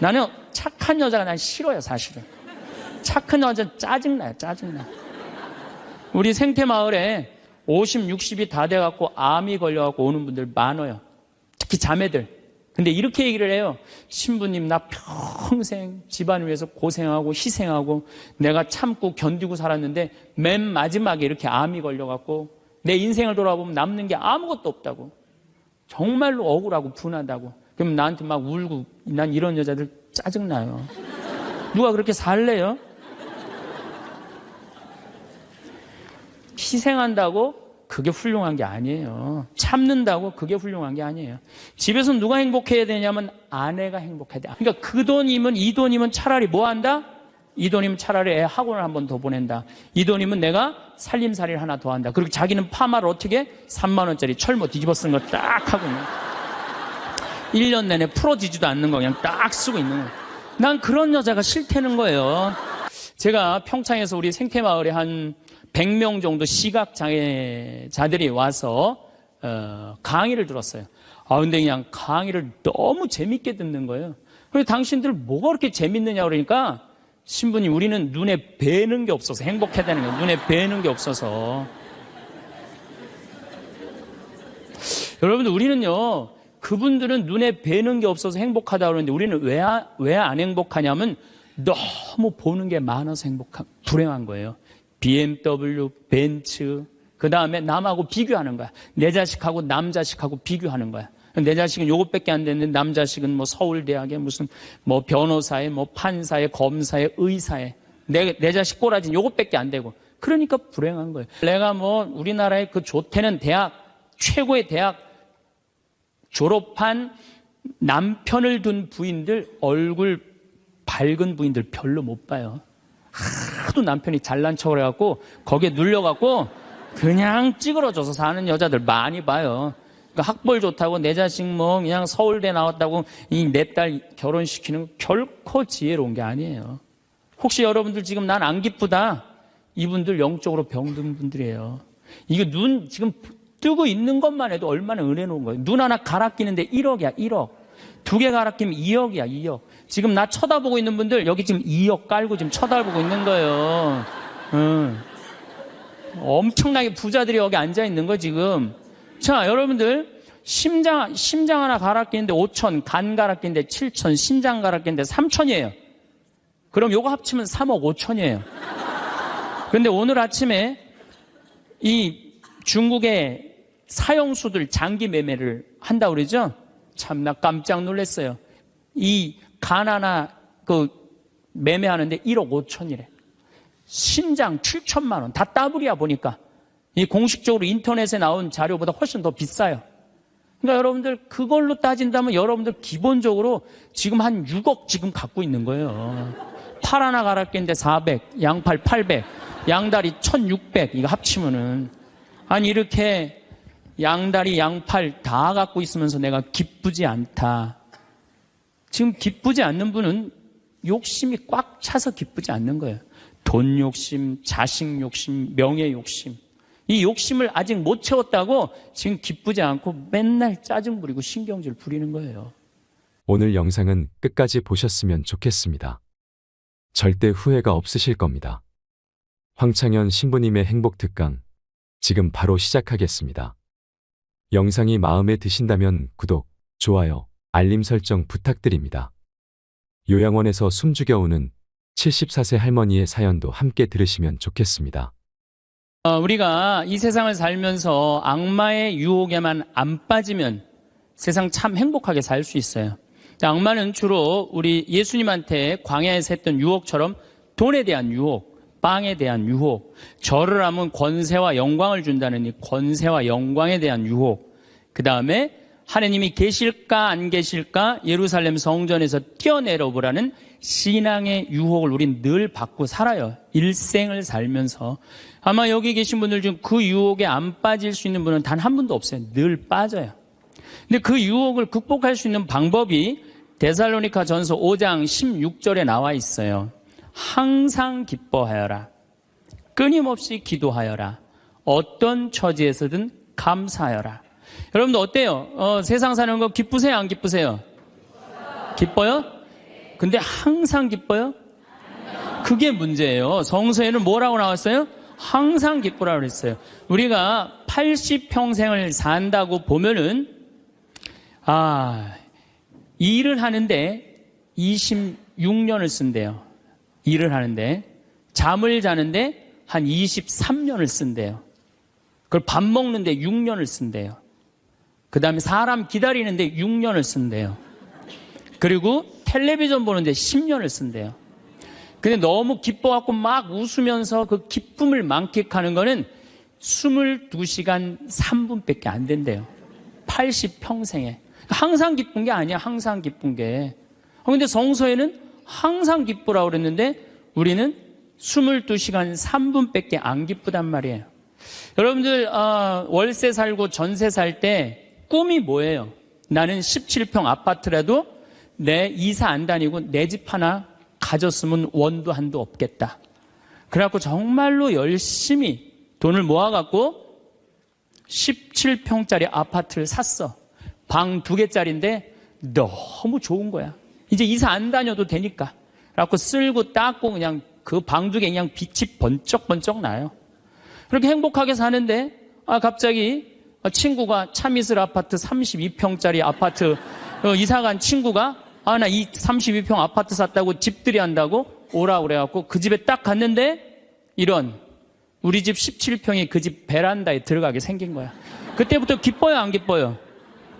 나는 착한 여자가 난 싫어요, 사실은. 착한 여자 짜증나요, 짜증나. 우리 생태마을에 50, 60이 다 돼갖고 암이 걸려갖고 오는 분들 많아요. 특히 자매들. 근데 이렇게 얘기를 해요. 신부님, 나 평생 집안을 위해서 고생하고 희생하고 내가 참고 견디고 살았는데 맨 마지막에 이렇게 암이 걸려갖고 내 인생을 돌아보면 남는 게 아무것도 없다고. 정말로 억울하고 분하다고. 그럼 나한테 막 울고, 난 이런 여자들 짜증나요. 누가 그렇게 살래요? 희생한다고 그게 훌륭한 게 아니에요. 참는다고 그게 훌륭한 게 아니에요. 집에서 누가 행복해야 되냐면 아내가 행복해야 돼. 그러니까 그 돈이면 이 돈이면 차라리 뭐 한다? 이 돈이면 차라리 애 학원을 한 번 더 보낸다. 이 돈이면 내가 살림살이를 하나 더 한다. 그리고 자기는 파마를 어떻게? 3만 원짜리 철모 뒤집어 쓴 거 딱 하고 있는 거야. 1년 내내 풀어지지도 않는 거 그냥 딱 쓰고 있는 거야. 난 그런 여자가 싫다는 거예요. 제가 평창에서 우리 생태마을에 한 100명 정도 시각장애자들이 와서 강의를 들었어요. 근데 그냥 강의를 너무 재밌게 듣는 거예요. 그래서 당신들 뭐가 그렇게 재밌느냐 그러니까 신부님, 우리는 눈에 뵈는 게 없어서 행복해야 되는 거예요. 눈에 뵈는 게 없어서. 여러분들, 우리는요, 그분들은 눈에 뵈는 게 없어서 행복하다 그러는데 우리는 왜 안 행복하냐면 너무 보는 게 많아서 불행한 거예요. BMW, 벤츠, 그 다음에 남하고 비교하는 거야. 내 자식하고 남 자식하고 비교하는 거야. 내 자식은 요것밖에 안 됐는데 남 자식은 뭐 서울대학에 무슨 뭐 변호사에 뭐 판사에 검사에 의사에 내 자식 꼬라지는 요것밖에 안 되고 그러니까 불행한 거예요. 내가 뭐 우리나라의 그 좋대는 대학, 최고의 대학 졸업한 남편을 둔 부인들, 얼굴 밝은 부인들 별로 못 봐요. 하도 남편이 잘난 척을 해갖고 거기에 눌려갖고 그냥 찌그러져서 사는 여자들 많이 봐요. 그러니까 학벌 좋다고 내 자식 뭐 그냥 서울대 나왔다고 이 내 딸 결혼시키는 거 결코 지혜로운 게 아니에요. 혹시 여러분들 지금 난 안 기쁘다, 이분들 영적으로 병든 분들이에요. 이거 눈 지금 뜨고 있는 것만 해도 얼마나 은혜로운 거예요. 눈 하나 갈아 끼는데 1억이야, 1억. 2개 갈아 끼면 2억이야, 2억. 지금 나 쳐다보고 있는 분들 여기 지금 2억 깔고 지금 쳐다보고 있는 거예요. 엄청나게 부자들이 여기 앉아 있는 거 지금. 자, 여러분들 심장 하나 갈아 끼는데 5천, 간 갈아 끼는데 7천, 심장 갈아 끼는데 3천이에요. 그럼 요거 합치면 3억 5천이에요. 그런데 오늘 아침에 이 중국의 사형수들 장기 매매를 한다고 그러죠? 참, 나 깜짝 놀랐어요. 이 간 하나 매매하는데 1억 5천이래. 신장 7천만 원. 다 따블이야 보니까. 이 공식적으로 인터넷에 나온 자료보다 훨씬 더 비싸요. 그러니까 여러분들 그걸로 따진다면 여러분들 기본적으로 지금 한 6억 지금 갖고 있는 거예요. 팔 하나 갈아 끼는데 400, 양팔 800, 양다리 1600 이거 합치면은 아니 이렇게 양다리 양팔 다 갖고 있으면서 내가 기쁘지 않다. 지금 기쁘지 않는 분은 욕심이 꽉 차서 기쁘지 않는 거예요. 돈 욕심, 자식 욕심, 명예 욕심. 이 욕심을 아직 못 채웠다고 지금 기쁘지 않고 맨날 짜증 부리고 신경질 부리는 거예요. 오늘 영상은 끝까지 보셨으면 좋겠습니다. 절대 후회가 없으실 겁니다. 황창현 신부님의 행복 특강 지금 바로 시작하겠습니다. 영상이 마음에 드신다면 구독, 좋아요, 알림 설정 부탁드립니다. 요양원에서 숨죽여 우는 74세 할머니의 사연도 함께 들으시면 좋겠습니다. 우리가 이 세상을 살면서 악마의 유혹에만 안 빠지면 세상 참 행복하게 살 수 있어요. 악마는 주로 우리 예수님한테 광야에서 했던 유혹처럼 돈에 대한 유혹, 빵에 대한 유혹, 절을 하면 권세와 영광을 준다는 이 권세와 영광에 대한 유혹, 그 다음에 하느님이 계실까 안 계실까 예루살렘 성전에서 뛰어내려 보라는 신앙의 유혹을 우린 늘 받고 살아요. 일생을 살면서. 아마 여기 계신 분들 중 그 유혹에 안 빠질 수 있는 분은 단 한 분도 없어요. 늘 빠져요. 근데 그 유혹을 극복할 수 있는 방법이 데살로니가 전서 5장 16절에 나와 있어요. 항상 기뻐하여라. 끊임없이 기도하여라. 어떤 처지에서든 감사하여라. 여러분들 어때요? 세상 사는 거 기쁘세요? 안 기쁘세요? 기뻐요? 근데 항상 기뻐요? 그게 문제예요. 성서에는 뭐라고 나왔어요? 항상 기쁘라고 그랬어요. 우리가 80평생을 산다고 보면은, 일을 하는데 26년을 쓴대요. 일을 하는데. 잠을 자는데 한 23년을 쓴대요. 그걸 밥 먹는데 6년을 쓴대요. 그 다음에 사람 기다리는데 6년을 쓴대요. 그리고 텔레비전 보는데 10년을 쓴대요. 근데 너무 기뻐갖고 막 웃으면서 그 기쁨을 만끽하는 거는 22시간 3분밖에 안 된대요. 80평생에. 항상 기쁜 게 아니야, 항상 기쁜 게. 근데 성서에는 항상 기쁘라고 그랬는데 우리는 22시간 3분밖에 안 기쁘단 말이에요. 여러분들, 월세 살고 전세 살 때 꿈이 뭐예요? 나는 17평 아파트라도 내 이사 안 다니고 내 집 하나 가졌으면 원도 한도 없겠다. 그래갖고 정말로 열심히 돈을 모아갖고 17평짜리 아파트를 샀어. 방 2개짜리인데 너무 좋은 거야. 이제 이사 안 다녀도 되니까. 그래갖고 쓸고 닦고 그냥 그 방 2개 그냥 빛이 번쩍번쩍 나요. 그렇게 행복하게 사는데 갑자기 친구가 차미슬 아파트 32평짜리 아파트 이사간 친구가 나 이 32평 아파트 샀다고 집들이 한다고 오라고 그래갖고 그 집에 딱 갔는데 이런 우리 집 17평이 그 집 베란다에 들어가게 생긴 거야. 그때부터 기뻐요, 안 기뻐요?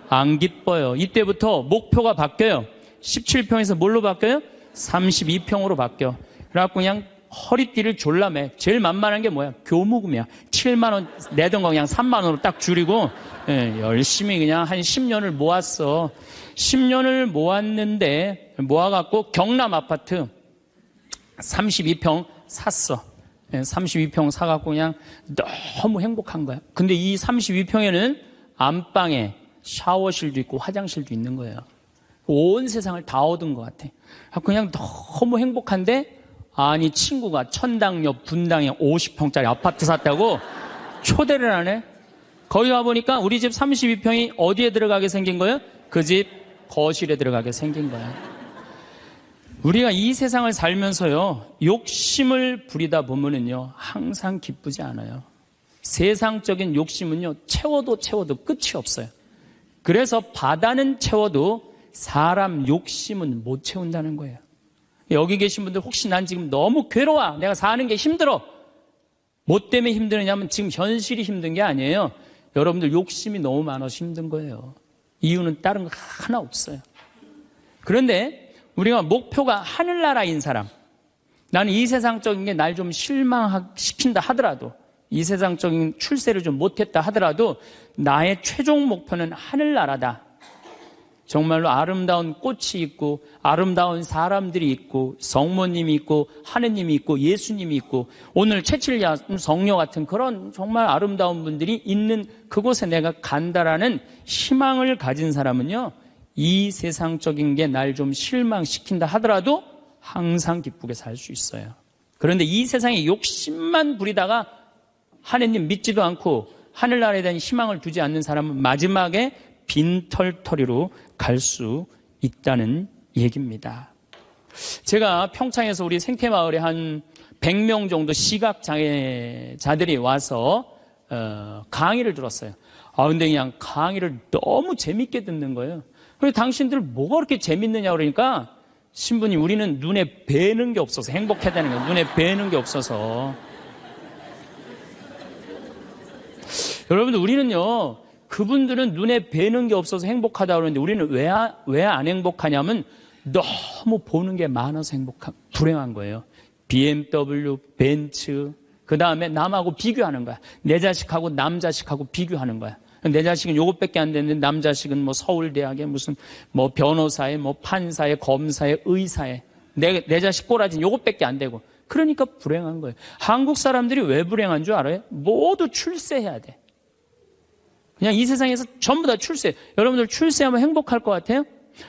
안 기뻐요. 이때부터 목표가 바뀌어요. 17평에서 뭘로 바뀌어요? 32평으로 바뀌어. 그래갖고 그냥 허리띠를 졸라매. 제일 만만한 게 뭐야? 교무금이야. 7만 원 내던 거 그냥 3만 원으로 딱 줄이고 열심히 그냥 한 10년을 모았어. 10년을 모았는데 모아갖고 경남 아파트 32평 샀어. 32평 사갖고 그냥 너무 행복한 거야. 근데 이 32평에는 안방에 샤워실도 있고 화장실도 있는 거예요. 온 세상을 다 얻은 것 같아. 그냥 너무 행복한데 아니 친구가 천당역 분당에 50평짜리 아파트 샀다고 초대를 하네. 거기 가보니까 우리 집 32평이 어디에 들어가게 생긴 거예요? 그 집 거실에 들어가게 생긴 거야. 우리가 이 세상을 살면서요 욕심을 부리다 보면은요 항상 기쁘지 않아요. 세상적인 욕심은요 채워도 끝이 없어요. 그래서 바다는 채워도 사람 욕심은 못 채운다는 거예요. 여기 계신 분들 혹시 난 지금 너무 괴로워, 내가 사는 게 힘들어, 뭐 때문에 힘드느냐면 지금 현실이 힘든 게 아니에요. 여러분들 욕심이 너무 많아서 힘든 거예요. 이유는 다른 거 하나 없어요. 그런데 우리가 목표가 하늘나라인 사람, 나는 이 세상적인 게 날 좀 실망시킨다 하더라도, 이 세상적인 출세를 좀 못했다 하더라도 나의 최종 목표는 하늘나라다. 정말로 아름다운 꽃이 있고 아름다운 사람들이 있고 성모님이 있고 하느님이 있고 예수님이 있고 오늘 채칠야 성녀 같은 그런 정말 아름다운 분들이 있는 그곳에 내가 간다라는 희망을 가진 사람은요 이 세상적인 게 날 좀 실망시킨다 하더라도 항상 기쁘게 살 수 있어요. 그런데 이 세상에 욕심만 부리다가 하느님 믿지도 않고 하늘나라에 대한 희망을 두지 않는 사람은 마지막에 빈털터리로 갈 수 있다는 얘기입니다. 제가 평창에서 우리 생태마을에 한 100명 정도 시각장애자들이 와서 강의를 들었어요. 근데 그냥 강의를 너무 재밌게 듣는 거예요. 그래서 당신들 뭐가 그렇게 재밌느냐 그러니까 신부님 우리는 눈에 뵈는 게 없어서 행복해야 되는 거예요. 눈에 뵈는 게 없어서. 여러분들 우리는요 그분들은 눈에 뵈는 게 없어서 행복하다고 그러는데 우리는 왜 안 행복하냐면 너무 보는 게 많아서 불행한 거예요. BMW, 벤츠, 그 다음에 남하고 비교하는 거야. 내 자식하고 남 자식하고 비교하는 거야. 내 자식은 요것밖에 안 되는데 남 자식은 뭐 서울대학에 무슨 뭐 변호사에 뭐 판사에 검사에 의사에 내 자식 꼬라지는 요것밖에 안 되고 그러니까 불행한 거예요. 한국 사람들이 왜 불행한 줄 알아요? 모두 출세해야 돼. 그냥 이 세상에서 전부 다 출세. 여러분들 출세하면 행복할 것 같아요?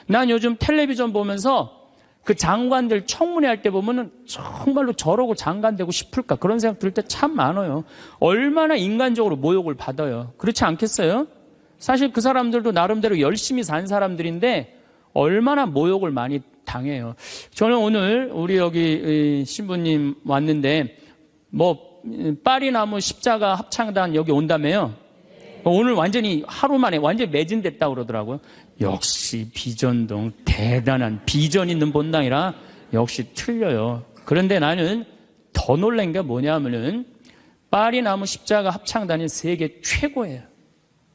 난 요즘 텔레비전 보면서 그 장관들 청문회 할 때 보면은 정말로 저러고 장관 되고 싶을까 그런 생각 들 때 참 많아요. 얼마나 인간적으로 모욕을 받아요. 그렇지 않겠어요? 사실 그 사람들도 나름대로 열심히 산 사람들인데 얼마나 모욕을 많이 당해요. 저는 오늘 우리 여기 신부님 왔는데 파리나무 십자가 합창단 여기 온다며요. 오늘 완전히 하루 만에 완전히 매진됐다고 그러더라고요. 역시 비전동 대단한 비전 있는 본당이라 역시 틀려요. 그런데 나는 더 놀란 게 뭐냐면은 파리나무 십자가 합창단이 세계 최고예요.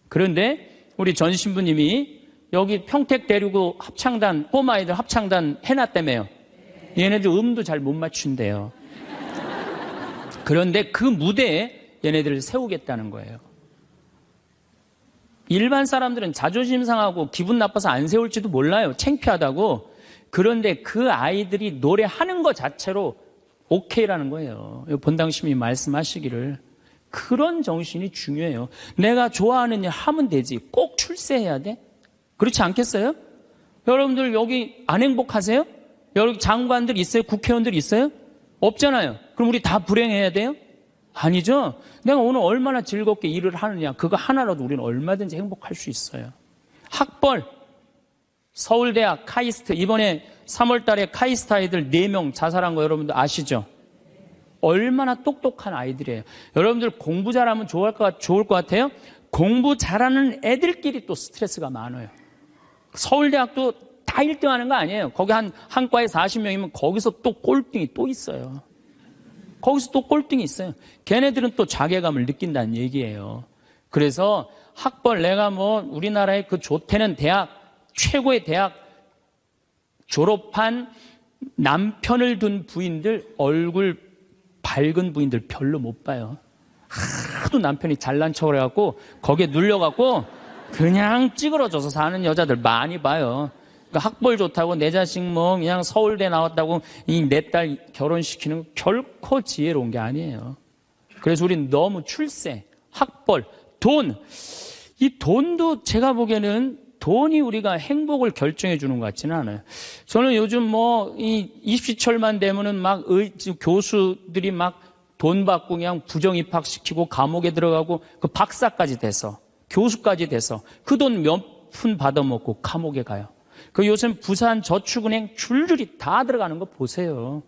그런데 우리 전 신부님이 여기 평택 데리고 합창단, 꼬마아이들 합창단 해놨다며요. 얘네들 음도 잘 못 맞춘대요. 그런데 그 무대에 얘네들을 세우겠다는 거예요. 일반 사람들은 자존심 상하고 기분 나빠서 안 세울지도 몰라요. 창피하다고. 그런데 그 아이들이 노래하는 것 자체로 오케이라는 거예요. 본당심이 말씀하시기를. 그런 정신이 중요해요. 내가 좋아하는 일 하면 되지. 꼭 출세해야 돼? 그렇지 않겠어요? 여러분들 여기 안 행복하세요? 여기 장관들 있어요? 국회의원들 있어요? 없잖아요. 그럼 우리 다 불행해야 돼요? 아니죠. 내가 오늘 얼마나 즐겁게 일을 하느냐. 그거 하나라도 우리는 얼마든지 행복할 수 있어요. 학벌, 서울대학, 카이스트. 이번에 3월 달에 카이스트 아이들 4명 자살한 거 여러분들 아시죠? 얼마나 똑똑한 아이들이에요. 여러분들 공부 잘하면 좋을 것 같아요? 공부 잘하는 애들끼리 또 스트레스가 많아요. 서울대학도 다 1등 하는 거 아니에요. 거기 한 과에 40명이면 거기서 또 꼴등이 또 있어요. 거기서 또 꼴등이 있어요. 걔네들은 또 자괴감을 느낀다는 얘기예요. 그래서 학벌, 내가 우리나라의 그 좋대는 대학, 최고의 대학 졸업한 남편을 둔 부인들, 얼굴 밝은 부인들 별로 못 봐요. 하도 남편이 잘난 척을 해갖고 거기에 눌려갖고 그냥 찌그러져서 사는 여자들 많이 봐요. 그러니까 학벌 좋다고 내 자식 그냥 서울대 나왔다고 이 내 딸 결혼시키는 거 결코 지혜로운 게 아니에요. 그래서 우리는 너무 출세, 학벌, 돈, 이 돈도 제가 보기에는 돈이 우리가 행복을 결정해 주는 것 같지는 않아요. 저는 요즘 이 입시철만 되면은 교수들이 돈 받고 그냥 부정 입학시키고 감옥에 들어가고 그 박사까지 돼서 교수까지 돼서 그 돈 몇 푼 받아먹고 감옥에 가요. 그 요즘 부산 저축은행 줄줄이 다 들어가는 거 보세요.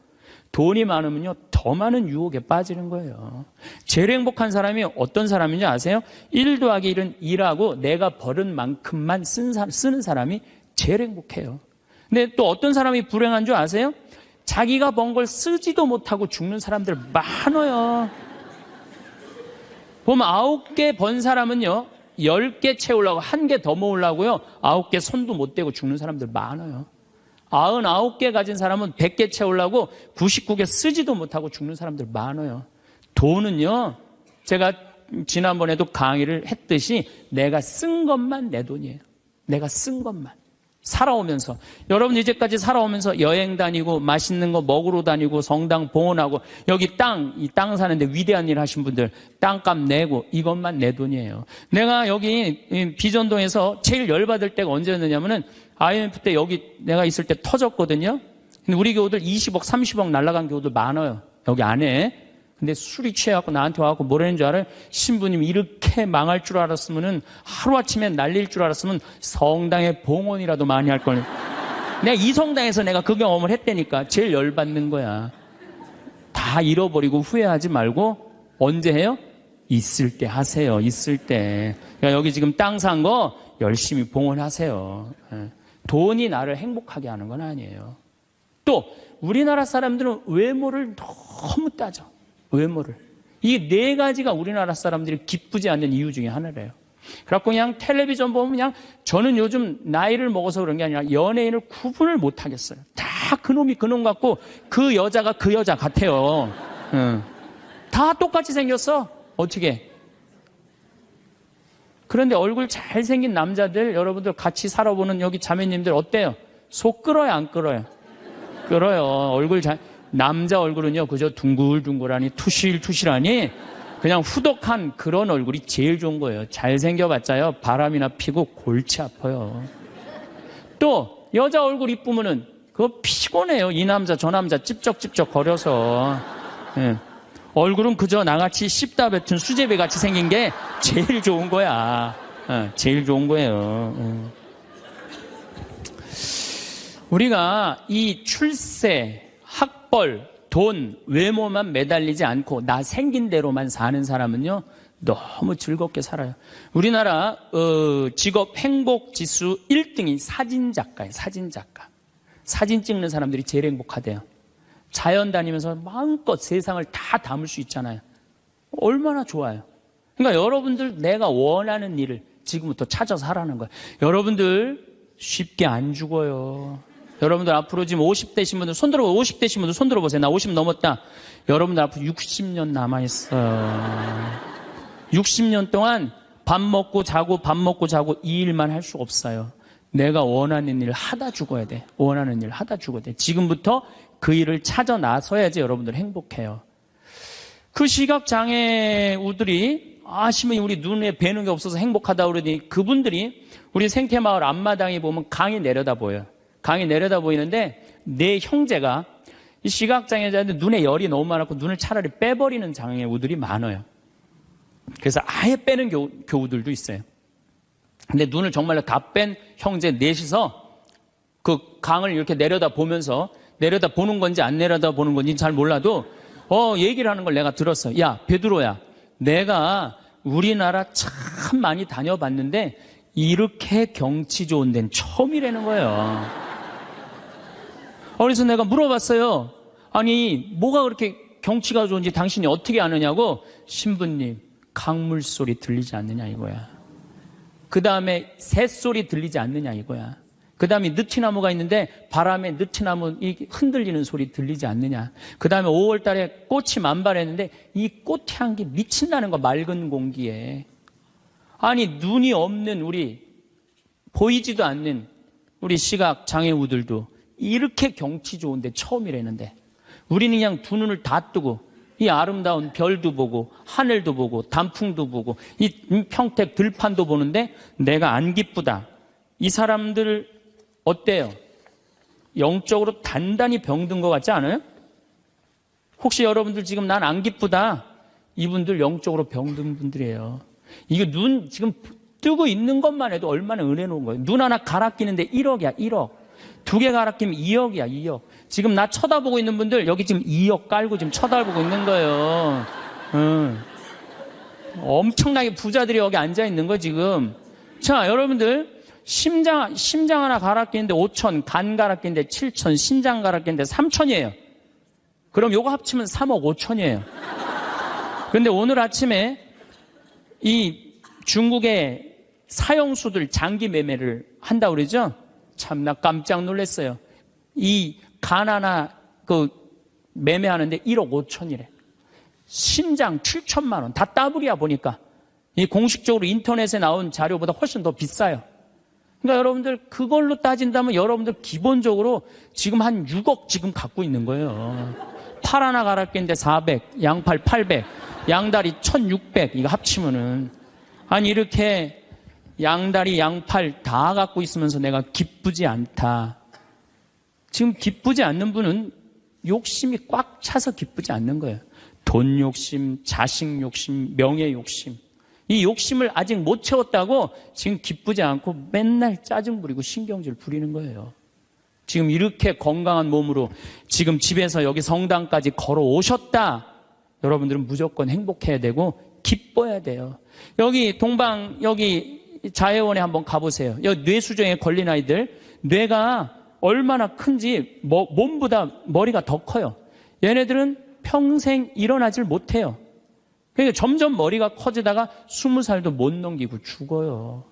돈이 많으면요 더 많은 유혹에 빠지는 거예요. 제일 행복한 사람이 어떤 사람인지 아세요? 1 더하기 1은 2라고 내가 벌은 만큼만 쓰는 사람이 제일 행복해요. 근데 또 어떤 사람이 불행한 줄 아세요? 자기가 번 걸 쓰지도 못하고 죽는 사람들 많아요. 보면 9개 번 사람은요 10개 채우려고 1개 더 모으려고요 9개 손도 못 대고 죽는 사람들 많아요. 99개 가진 사람은 100개 채우려고 99개 쓰지도 못하고 죽는 사람들 많아요. 돈은요 제가 지난번에도 강의를 했듯이 내가 쓴 것만 내 돈이에요. 내가 쓴 것만. 살아오면서 여러분 이제까지 살아오면서 여행 다니고 맛있는 거 먹으러 다니고 성당 봉헌하고 여기 이 땅 사는데 위대한 일 하신 분들 땅값 내고 이것만 내 돈이에요. 내가 여기 비전동에서 제일 열받을 때가 언제였느냐면은 IMF 때 여기 내가 있을 때 터졌거든요. 근데 우리 교우들 20억 30억 날라간 교우들 많아요. 여기 안에. 근데 술이 취해갖고 나한테 와갖고 뭐라는 줄 알아요? 신부님이 이렇게 망할 줄 알았으면은 하루아침에 날릴 줄 알았으면 성당에 봉헌이라도 많이 할 걸. 내가 이 성당에서 내가 그 경험을 했다니까. 제일 열받는 거야. 다 잃어버리고 후회하지 말고 언제 해요? 있을 때 하세요. 있을 때. 그러니까 여기 지금 땅 산 거 열심히 봉헌하세요. 돈이 나를 행복하게 하는 건 아니에요. 또 우리나라 사람들은 외모를 너무 따져. 외모를. 이 4가지가 우리나라 사람들이 기쁘지 않는 이유 중에 하나래요. 그래갖고 그냥 텔레비전 보면 그냥 저는 요즘 나이를 먹어서 그런 게 아니라 연예인을 구분을 못 하겠어요. 다 그놈이 그놈 같고 그 여자가 그 여자 같아요. 다 똑같이 생겼어. 어떻게. 그런데 얼굴 잘생긴 남자들 여러분들 같이 살아보는 여기 자매님들 어때요? 속 끓어요 안 끓어요? 끓어요. 얼굴 남자 얼굴은요 그저 둥글둥글하니 투실투실하니 그냥 후덕한 그런 얼굴이 제일 좋은 거예요. 잘생겨봤자요 바람이나 피고 골치 아파요. 또 여자 얼굴 이쁘면은 그거 피곤해요. 이 남자 저 남자 찝쩍찝쩍 거려서. 얼굴은 그저 나같이 씹다 뱉은 수제비 같이 생긴 게 제일 좋은 거야. 제일 좋은 거예요. 우리가 이 출세, 학벌, 돈, 외모만 매달리지 않고 나 생긴 대로만 사는 사람은요, 너무 즐겁게 살아요. 우리나라 직업 행복 지수 1등이 사진작가예요. 사진작가. 사진 찍는 사람들이 제일 행복하대요. 자연 다니면서 마음껏 세상을 다 담을 수 있잖아요. 얼마나 좋아요. 그러니까 여러분들 내가 원하는 일을 지금부터 찾아서 하라는 거예요. 여러분들 쉽게 안 죽어요. 여러분들 앞으로 지금 50대신 분들 손 들어보세요. 50대신 분들 손 들어보세요. 나 50 넘었다. 여러분들 앞으로 60년 남아있어요. 60년 동안 밥 먹고 자고 이 일만 할 수 없어요. 내가 원하는 일을 하다 죽어야 돼. 원하는 일을 하다 죽어야 돼. 지금부터 그 일을 찾아 나서야지 여러분들 행복해요. 그 시각장애우들이 아시면 우리 눈에 뵈는 게 없어서 행복하다 그러더니 그분들이 우리 생태마을 앞마당에 보면 강이 내려다 보여요. 강이 내려다 보이는데 내 형제가 이 시각장애자인데 눈에 열이 너무 많았고 눈을 차라리 빼버리는 장애우들이 많아요. 그래서 아예 빼는 교우들도 있어요. 근데 눈을 정말로 다 뺀 형제 넷이서 그 강을 이렇게 내려다 보면서 내려다 보는 건지 안 내려다 보는 건지 잘 몰라도 얘기를 하는 걸 내가 들었어. 야, 베드로야, 내가 우리나라 참 많이 다녀봤는데 이렇게 경치 좋은 데는 처음이라는 거예요. 그래서 내가 물어봤어요. 아니, 뭐가 그렇게 경치가 좋은지 당신이 어떻게 아느냐고. 신부님, 강물 소리 들리지 않느냐 이거야. 그 다음에 새소리 들리지 않느냐 이거야. 그 다음에 느티나무가 있는데 바람에 느티나무 흔들리는 소리 들리지 않느냐. 그 다음에 5월 달에 꽃이 만발했는데 이 꽃 향기 미친다는 거, 맑은 공기에. 아니, 눈이 없는 우리, 보이지도 않는 우리 시각 장애우들도 이렇게 경치 좋은데 처음이라는데 우리는 그냥 두 눈을 다 뜨고 이 아름다운 별도 보고 하늘도 보고 단풍도 보고 이 평택 들판도 보는데 내가 안 기쁘다. 이 사람들 어때요? 영적으로 단단히 병든 것 같지 않아요? 혹시 여러분들 지금 난 안 기쁘다. 이분들 영적으로 병든 분들이에요. 이거 눈 지금 뜨고 있는 것만 해도 얼마나 은혜로운 거예요. 눈 하나 갈아 끼는데 1억이야, 1억. 두 개 갈아 끼면 2억이야, 2억. 지금 나 쳐다보고 있는 분들 여기 지금 2억 깔고 지금 쳐다보고 있는 거예요. 엄청나게 부자들이 여기 앉아 있는 거 지금. 자, 여러분들 심장 하나 갈아 끼는데 5천, 간 갈아 끼는데 7천, 신장 갈아 끼는데 3천이에요. 그럼 요거 합치면 3억 5천이에요. 그런데 오늘 아침에 이 중국의 사형수들 장기 매매를 한다고 그러죠? 참, 나 깜짝 놀랐어요. 이 간 하나 매매하는데 1억 5천이래. 신장 7천만 원. 다 따블이야 보니까. 이 공식적으로 인터넷에 나온 자료보다 훨씬 더 비싸요. 그러니까 여러분들 그걸로 따진다면 여러분들 기본적으로 지금 한 6억 지금 갖고 있는 거예요. 팔 하나 갈아 끼는데 400, 양팔 800, 양다리 1600 이거 합치면은 아니 이렇게 양다리 양팔 다 갖고 있으면서 내가 기쁘지 않다. 지금 기쁘지 않는 분은 욕심이 꽉 차서 기쁘지 않는 거예요. 돈 욕심, 자식 욕심, 명예 욕심. 이 욕심을 아직 못 채웠다고 지금 기쁘지 않고 맨날 짜증 부리고 신경질 부리는 거예요. 지금 이렇게 건강한 몸으로 지금 집에서 여기 성당까지 걸어오셨다. 여러분들은 무조건 행복해야 되고 기뻐야 돼요. 여기 여기 자해원에 한번 가보세요. 여기 뇌수정에 걸린 아이들, 뇌가 얼마나 큰지 몸보다 머리가 더 커요. 얘네들은 평생 일어나질 못해요. 그러니까 점점 머리가 커지다가 20살도 못 넘기고 죽어요.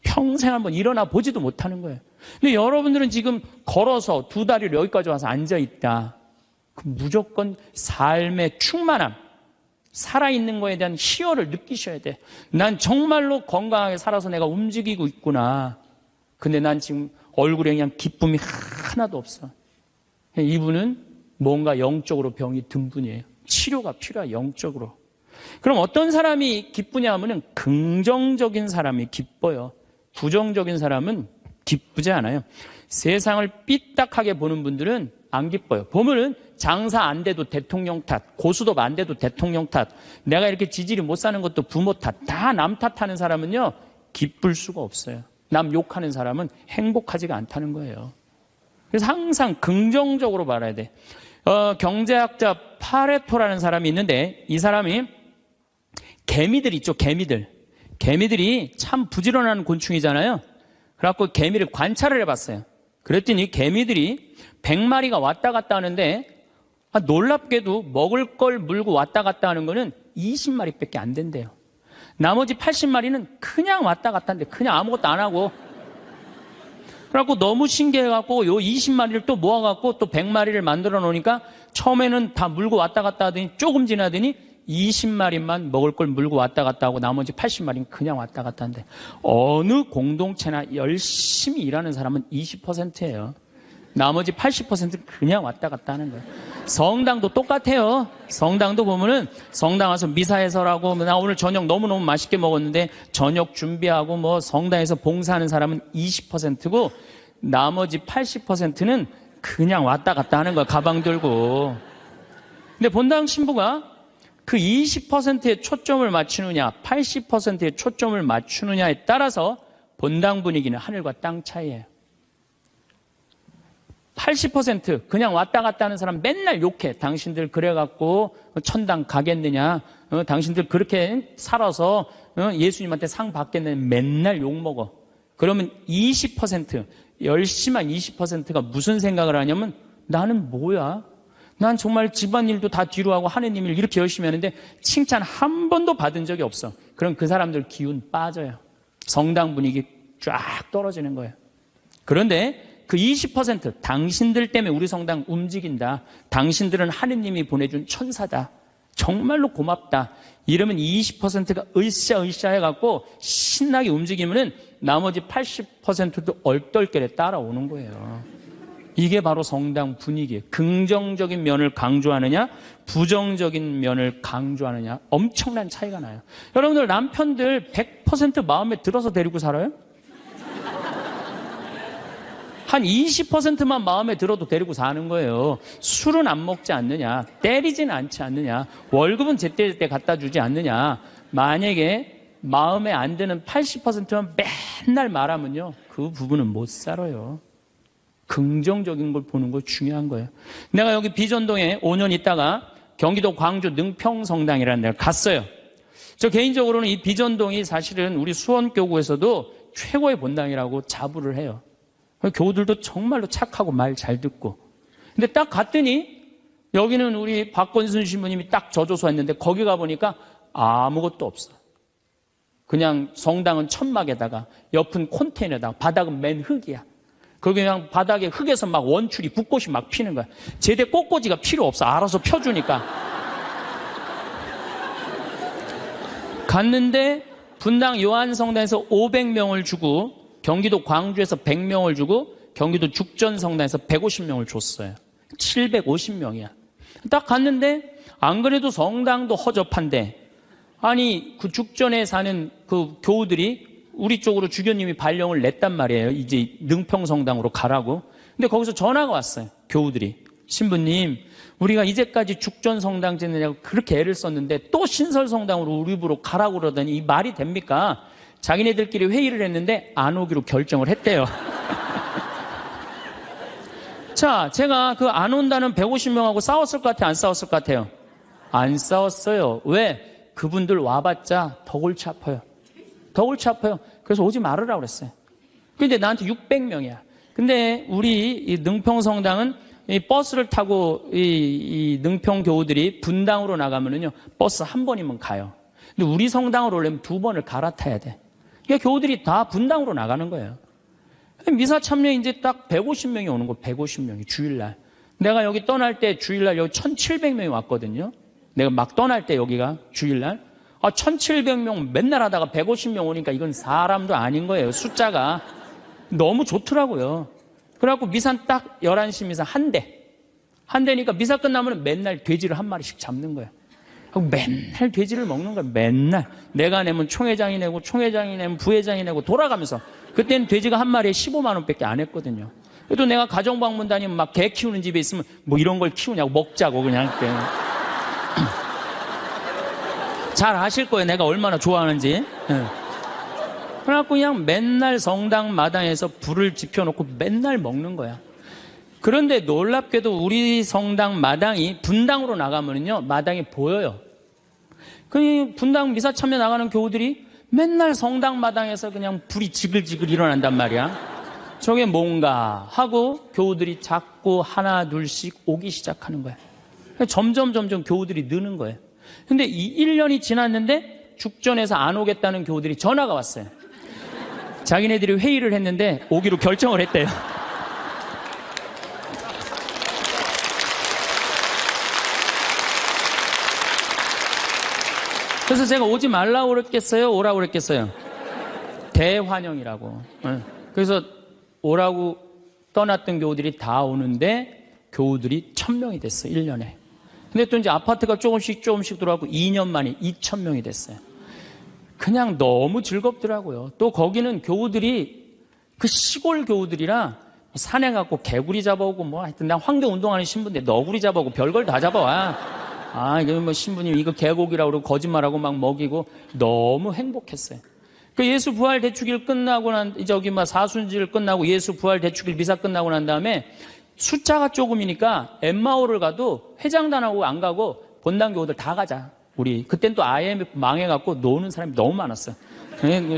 평생 한번 일어나 보지도 못하는 거예요. 근데 여러분들은 지금 걸어서 두 다리를 여기까지 와서 앉아있다. 무조건 삶의 충만함, 살아있는 거에 대한 희열을 느끼셔야 돼. 난 정말로 건강하게 살아서 내가 움직이고 있구나. 근데 난 지금 얼굴에 그냥 기쁨이 하나도 없어. 이분은 뭔가 영적으로 병이 든 분이에요. 치료가 필요해, 영적으로. 그럼 어떤 사람이 기쁘냐 하면은 긍정적인 사람이 기뻐요. 부정적인 사람은 기쁘지 않아요. 세상을 삐딱하게 보는 분들은 안 기뻐요. 보면은 장사 안 돼도 대통령 탓, 고수도 안 돼도 대통령 탓, 내가 이렇게 지질이 못 사는 것도 부모 탓, 다 남 탓하는 사람은요, 기쁠 수가 없어요. 남 욕하는 사람은 행복하지가 않다는 거예요. 그래서 항상 긍정적으로 바라야 돼. 경제학자 파레토라는 사람이 있는데 이 사람이 개미들 있죠, 개미들. 개미들이 참 부지런한 곤충이잖아요. 그래갖고 개미를 관찰을 해봤어요. 그랬더니 개미들이 100마리가 왔다 갔다 하는데 놀랍게도 먹을 걸 물고 왔다 갔다 하는 거는 20마리밖에 안 된대요. 나머지 80마리는 그냥 왔다 갔다 하는데 그냥 아무것도 안 하고. 그래갖고 너무 신기해갖고 요 20마리를 또 모아갖고 또 100마리를 만들어 놓으니까 처음에는 다 물고 왔다 갔다 하더니 조금 지나더니 20마리만 먹을 걸 물고 왔다 갔다 하고 나머지 80마리는 그냥 왔다 갔다 하는데 어느 공동체나 열심히 일하는 사람은 20%예요. 나머지 80%는 그냥 왔다 갔다 하는 거예요. 성당도 똑같아요. 성당도 보면은 성당 와서 미사해설하고 나 오늘 저녁 너무너무 맛있게 먹었는데 저녁 준비하고 뭐 성당에서 봉사하는 사람은 20%고 나머지 80%는 그냥 왔다 갔다 하는 거야. 가방 들고. 근데 본당 신부가 그 20%에 초점을 맞추느냐 80%에 초점을 맞추느냐에 따라서 본당 분위기는 하늘과 땅 차이예요. 80% 그냥 왔다 갔다 하는 사람 맨날 욕해. 당신들 그래갖고 천당 가겠느냐. 당신들 그렇게 살아서 예수님한테 상 받겠느냐. 맨날 욕먹어. 그러면 20% 열심한 20%가 무슨 생각을 하냐면 나는 뭐야? 난 정말 집안일도 다 뒤로 하고 하느님 일 이렇게 열심히 하는데 칭찬 한 번도 받은 적이 없어. 그럼 그 사람들 기운 빠져요. 성당 분위기 쫙 떨어지는 거예요. 그런데 그 20% 당신들 때문에 우리 성당 움직인다. 당신들은 하느님이 보내준 천사다. 정말로 고맙다. 이러면 20%가 으쌰으쌰 해갖고 신나게 움직이면은 나머지 80%도 얼떨결에 따라오는 거예요. 이게 바로 성당 분위기예요. 긍정적인 면을 강조하느냐 부정적인 면을 강조하느냐 엄청난 차이가 나요. 여러분들 남편들 100% 마음에 들어서 데리고 살아요? 한 20%만 마음에 들어도 데리고 사는 거예요. 술은 안 먹지 않느냐, 때리지는 않지 않느냐, 월급은 제때제때 갖다 주지 않느냐. 만약에 마음에 안 드는 80%만 맨날 말하면요, 그 부분은 못 살아요. 긍정적인 걸 보는 거 중요한 거예요. 내가 여기 비전동에 5년 있다가 경기도 광주 능평성당이라는 데를 갔어요. 저 개인적으로는 이 비전동이 사실은 우리 수원교구에서도 최고의 본당이라고 자부를 해요. 교우들도 정말로 착하고 말 잘 듣고. 근데 딱 갔더니 여기는 우리 박건순 신부님이 딱 저조소 했는데 거기 가보니까 아무것도 없어. 그냥 성당은 천막에다가 옆은 콘테이너에다가 바닥은 맨 흙이야. 거기 그냥 바닥에 흙에서 막 원추리 붓꽃이 막 피는 거야. 제대 꽃꽂이가 필요 없어. 알아서 펴주니까. 갔는데 분당 요한성당에서 500명을 주고 경기도 광주에서 100명을 주고 경기도 죽전성당에서 150명을 줬어요. 750명이야. 딱 갔는데 안 그래도 성당도 허접한데 아니 그 죽전에 사는 그 교우들이 우리 쪽으로 주교님이 발령을 냈단 말이에요. 이제 능평성당으로 가라고. 근데 거기서 전화가 왔어요. 교우들이. 신부님, 우리가 이제까지 죽전성당 짓느냐고 그렇게 애를 썼는데 또 신설성당으로 우리 집으로 가라고 그러더니 이 말이 됩니까? 자기네들끼리 회의를 했는데 안 오기로 결정을 했대요. 자, 제가 그 안 온다는 150명하고 싸웠을 것 같아요? 안 싸웠을 것 같아요? 안 싸웠어요. 왜? 그분들 와봤자 더 골치 아파요. 더 골치 아파요. 그래서 오지 말으라고 그랬어요. 근데 나한테 600명이야. 근데 우리 이 능평성당은 이 버스를 타고 이 능평 교우들이 분당으로 나가면은요, 버스 한 번이면 가요. 근데 우리 성당으로 오려면 2번을 갈아타야 돼. 그러니까 교우들이 다 분당으로 나가는 거예요. 미사 참여 이제 딱 150명이 오는 거, 150명이 주일날. 내가 여기 떠날 때 주일날 여기 1,700명이 왔거든요. 내가 막 떠날 때 여기가 주일날. 1,700명 맨날 하다가 150명 오니까 이건 사람도 아닌 거예요. 숫자가. 너무 좋더라고요. 그래갖고 미사 딱 11시 미사 한 대. 한 대니까 미사 끝나면 맨날 돼지를 한 마리씩 잡는 거예요. 맨날 돼지를 먹는 거야. 맨날. 내가 내면 총회장이 내고 총회장이 내면 부회장이 내고 돌아가면서. 그때는 돼지가 한 마리에 15만 원밖에 안 했거든요. 그래도 내가 가정방문 다니면 막 개 키우는 집에 있으면 뭐 이런 걸 키우냐고 먹자고 그냥. 잘 아실 거예요. 내가 얼마나 좋아하는지. 그래갖고 그냥 맨날 성당 마당에서 불을 지펴놓고 맨날 먹는 거야. 그런데 놀랍게도 우리 성당 마당이 분당으로 나가면요, 마당이 보여요. 그 분당 미사 참여 나가는 교우들이 맨날 성당 마당에서 그냥 불이 지글지글 일어난단 말이야. 저게 뭔가 하고 교우들이 자꾸 하나 둘씩 오기 시작하는 거야. 점점 교우들이 느는 거예요. 근데 이 1년이 지났는데 죽전에서 안 오겠다는 교우들이 전화가 왔어요. 자기네들이 회의를 했는데 오기로 결정을 했대요. 그래서 제가 오지 말라고 그랬겠어요? 오라고 그랬겠어요? 대환영이라고. 그래서 오라고 떠났던 교우들이 다 오는데 교우들이 1000명이 됐어요. 1년에. 근데 또 이제 아파트가 조금씩 들어가고 2년 만에 2000명이 됐어요. 그냥 너무 즐겁더라고요. 또 거기는 교우들이 그 시골 교우들이라 산에 가고 개구리 잡아오고 뭐 하여튼 난 환경운동하는 신부인데 너구리 잡아오고 별걸 다 잡아와. 이거 뭐 신부님 이거 개고기라고 그러고 거짓말하고 막 먹이고 너무 행복했어요. 그 예수 부활 대축일 끝나고 사순절 끝나고 예수 부활 대축일 미사 끝나고 난 다음에 숫자가 조금이니까 엠마오를 가도 회장단하고 안 가고 본당 교우들 다 가자. 우리 그땐 또 IMF 망해갖고 노는 사람이 너무 많았어요.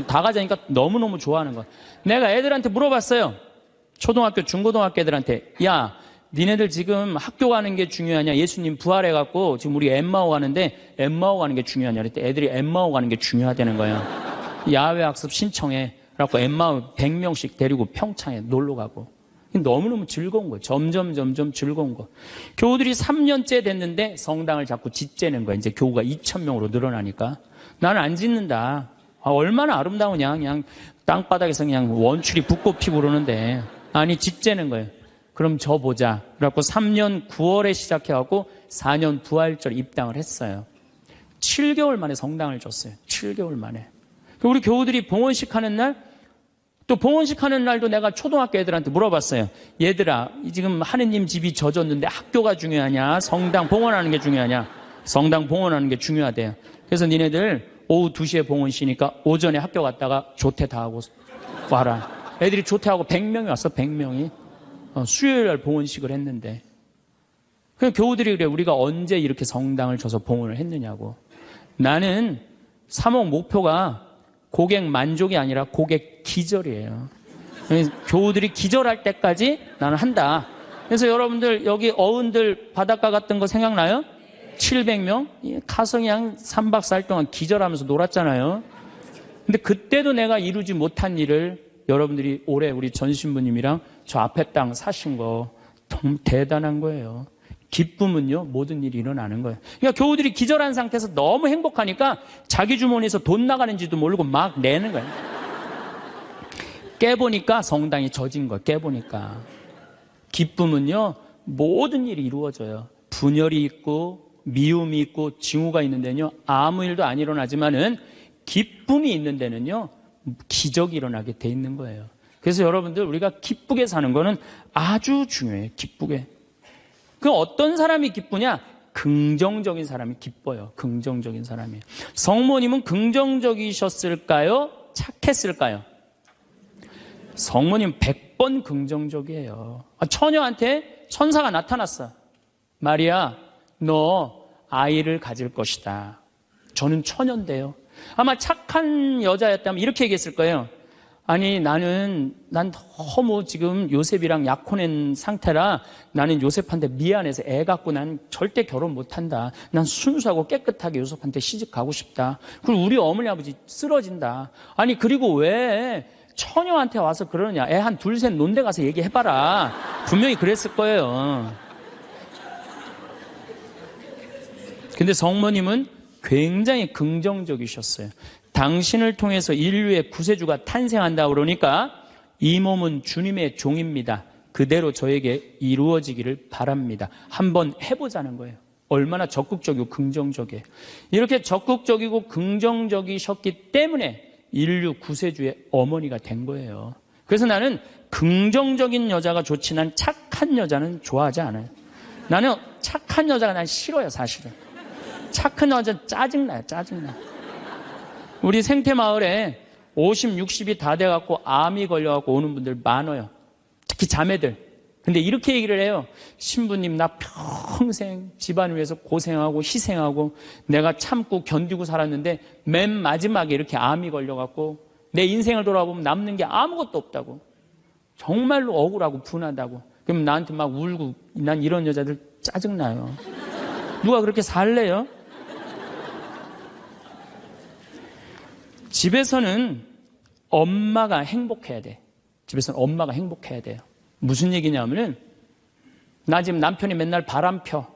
다 가자니까 너무너무 좋아하는 거야. 내가 애들한테 물어봤어요. 초등학교, 중고등학교 애들한테 야, 니네들 지금 학교 가는 게 중요하냐? 예수님 부활해갖고 지금 우리 엠마오 가는데 엠마오 가는 게 중요하냐? 그랬더니 애들이 엠마오 가는 게 중요하다는 거예요. 야외 학습 신청해. 그래갖고 엠마오 100명씩 데리고 평창에 놀러 가고. 너무너무 즐거운 거예요. 점점 즐거운 거. 교우들이 3년째 됐는데 성당을 자꾸 짓재는 거예요. 이제 교우가 2000명으로 늘어나니까. 나는 안 짓는다. 얼마나 아름다우냐. 그냥 땅바닥에서 그냥 원추리 붓고 피고 그러는데. 아니, 짓재는 거예요. 그럼 저 보자. 그래갖고 3년 9월에 시작해갖고 4년 부활절 입당을 했어요. 7개월 만에 성당을 줬어요. 7개월 만에. 우리 교우들이 봉헌식 하는 날, 또 봉헌식 하는 날도 내가 초등학교 애들한테 물어봤어요. 얘들아, 지금 하느님 집이 젖었는데 학교가 중요하냐? 성당 봉헌하는 게 중요하냐? 성당 봉헌하는 게 중요하대요. 그래서 니네들 오후 2시에 봉헌시니까 오전에 학교 갔다가 조퇴 다 하고 와라. 애들이 조퇴하고 100명이 왔어, 100명이. 수요일 날 봉헌식을 했는데. 그냥 교우들이 그래, 우리가 언제 이렇게 성당을 줘서 봉헌을 했느냐고. 나는 사목 목표가 고객 만족이 아니라 고객 기절이에요. 교우들이 기절할 때까지 나는 한다. 그래서 여러분들 여기 어른들 바닷가 갔던 거 생각나요? 700명? 가서 그냥 3박 4일 동안 기절하면서 놀았잖아요. 근데 그때도 내가 이루지 못한 일을 여러분들이 올해 우리 전 신부님이랑 저 앞에 땅 사신 거 너무 대단한 거예요. 기쁨은요, 모든 일이 일어나는 거예요. 그러니까 교우들이 기절한 상태에서 너무 행복하니까 자기 주머니에서 돈 나가는지도 모르고 막 내는 거예요. 깨보니까 성당이 젖은 거예요. 깨보니까. 기쁨은요, 모든 일이 이루어져요. 분열이 있고 미움이 있고 징후가 있는 데는요, 아무 일도 안 일어나지만은 기쁨이 있는 데는요, 기적이 일어나게 돼 있는 거예요. 그래서 여러분들 우리가 기쁘게 사는 거는 아주 중요해요. 기쁘게. 그 어떤 사람이 기쁘냐? 긍정적인 사람이 기뻐요. 긍정적인 사람이. 성모님은 긍정적이셨을까요? 착했을까요? 성모님 100번 긍정적이에요. 처녀한테 천사가 나타났어. 마리아, 너 아이를 가질 것이다. 저는 처녀인데요. 아마 착한 여자였다면 이렇게 얘기했을 거예요. 아니, 난 너무 지금 요셉이랑 약혼한 상태라 나는 요셉한테 미안해서 애 갖고 난 절대 결혼 못한다. 난 순수하고 깨끗하게 요셉한테 시집 가고 싶다. 그리고 우리 어머니 아버지 쓰러진다. 아니, 그리고 왜 처녀한테 와서 그러느냐. 애 한 둘, 셋 논데 가서 얘기해봐라. 분명히 그랬을 거예요. 근데 성모님은 굉장히 긍정적이셨어요. 당신을 통해서 인류의 구세주가 탄생한다 그러니까 이 몸은 주님의 종입니다. 그대로 저에게 이루어지기를 바랍니다. 한번 해보자는 거예요. 얼마나 적극적이고 긍정적이에요. 이렇게 적극적이고 긍정적이셨기 때문에 인류 구세주의 어머니가 된 거예요. 그래서 나는 긍정적인 여자가 좋지 난 착한 여자는 좋아하지 않아요. 나는 착한 여자가 난 싫어요, 사실은. 착한 여자 짜증나요, 짜증나. 우리 생태마을에 50, 60이 다 돼갖고 암이 걸려갖고 오는 분들 많아요. 특히 자매들. 근데 이렇게 얘기를 해요. 신부님, 나 평생 집안을 위해서 고생하고 희생하고 내가 참고 견디고 살았는데 맨 마지막에 이렇게 암이 걸려갖고 내 인생을 돌아보면 남는 게 아무것도 없다고. 정말로 억울하고 분하다고. 그럼 나한테 막 울고, 난 이런 여자들 짜증나요. 누가 그렇게 살래요? 집에서는 엄마가 행복해야 돼. 집에서는 엄마가 행복해야 돼요. 무슨 얘기냐면은, 나 지금 남편이 맨날 바람 펴.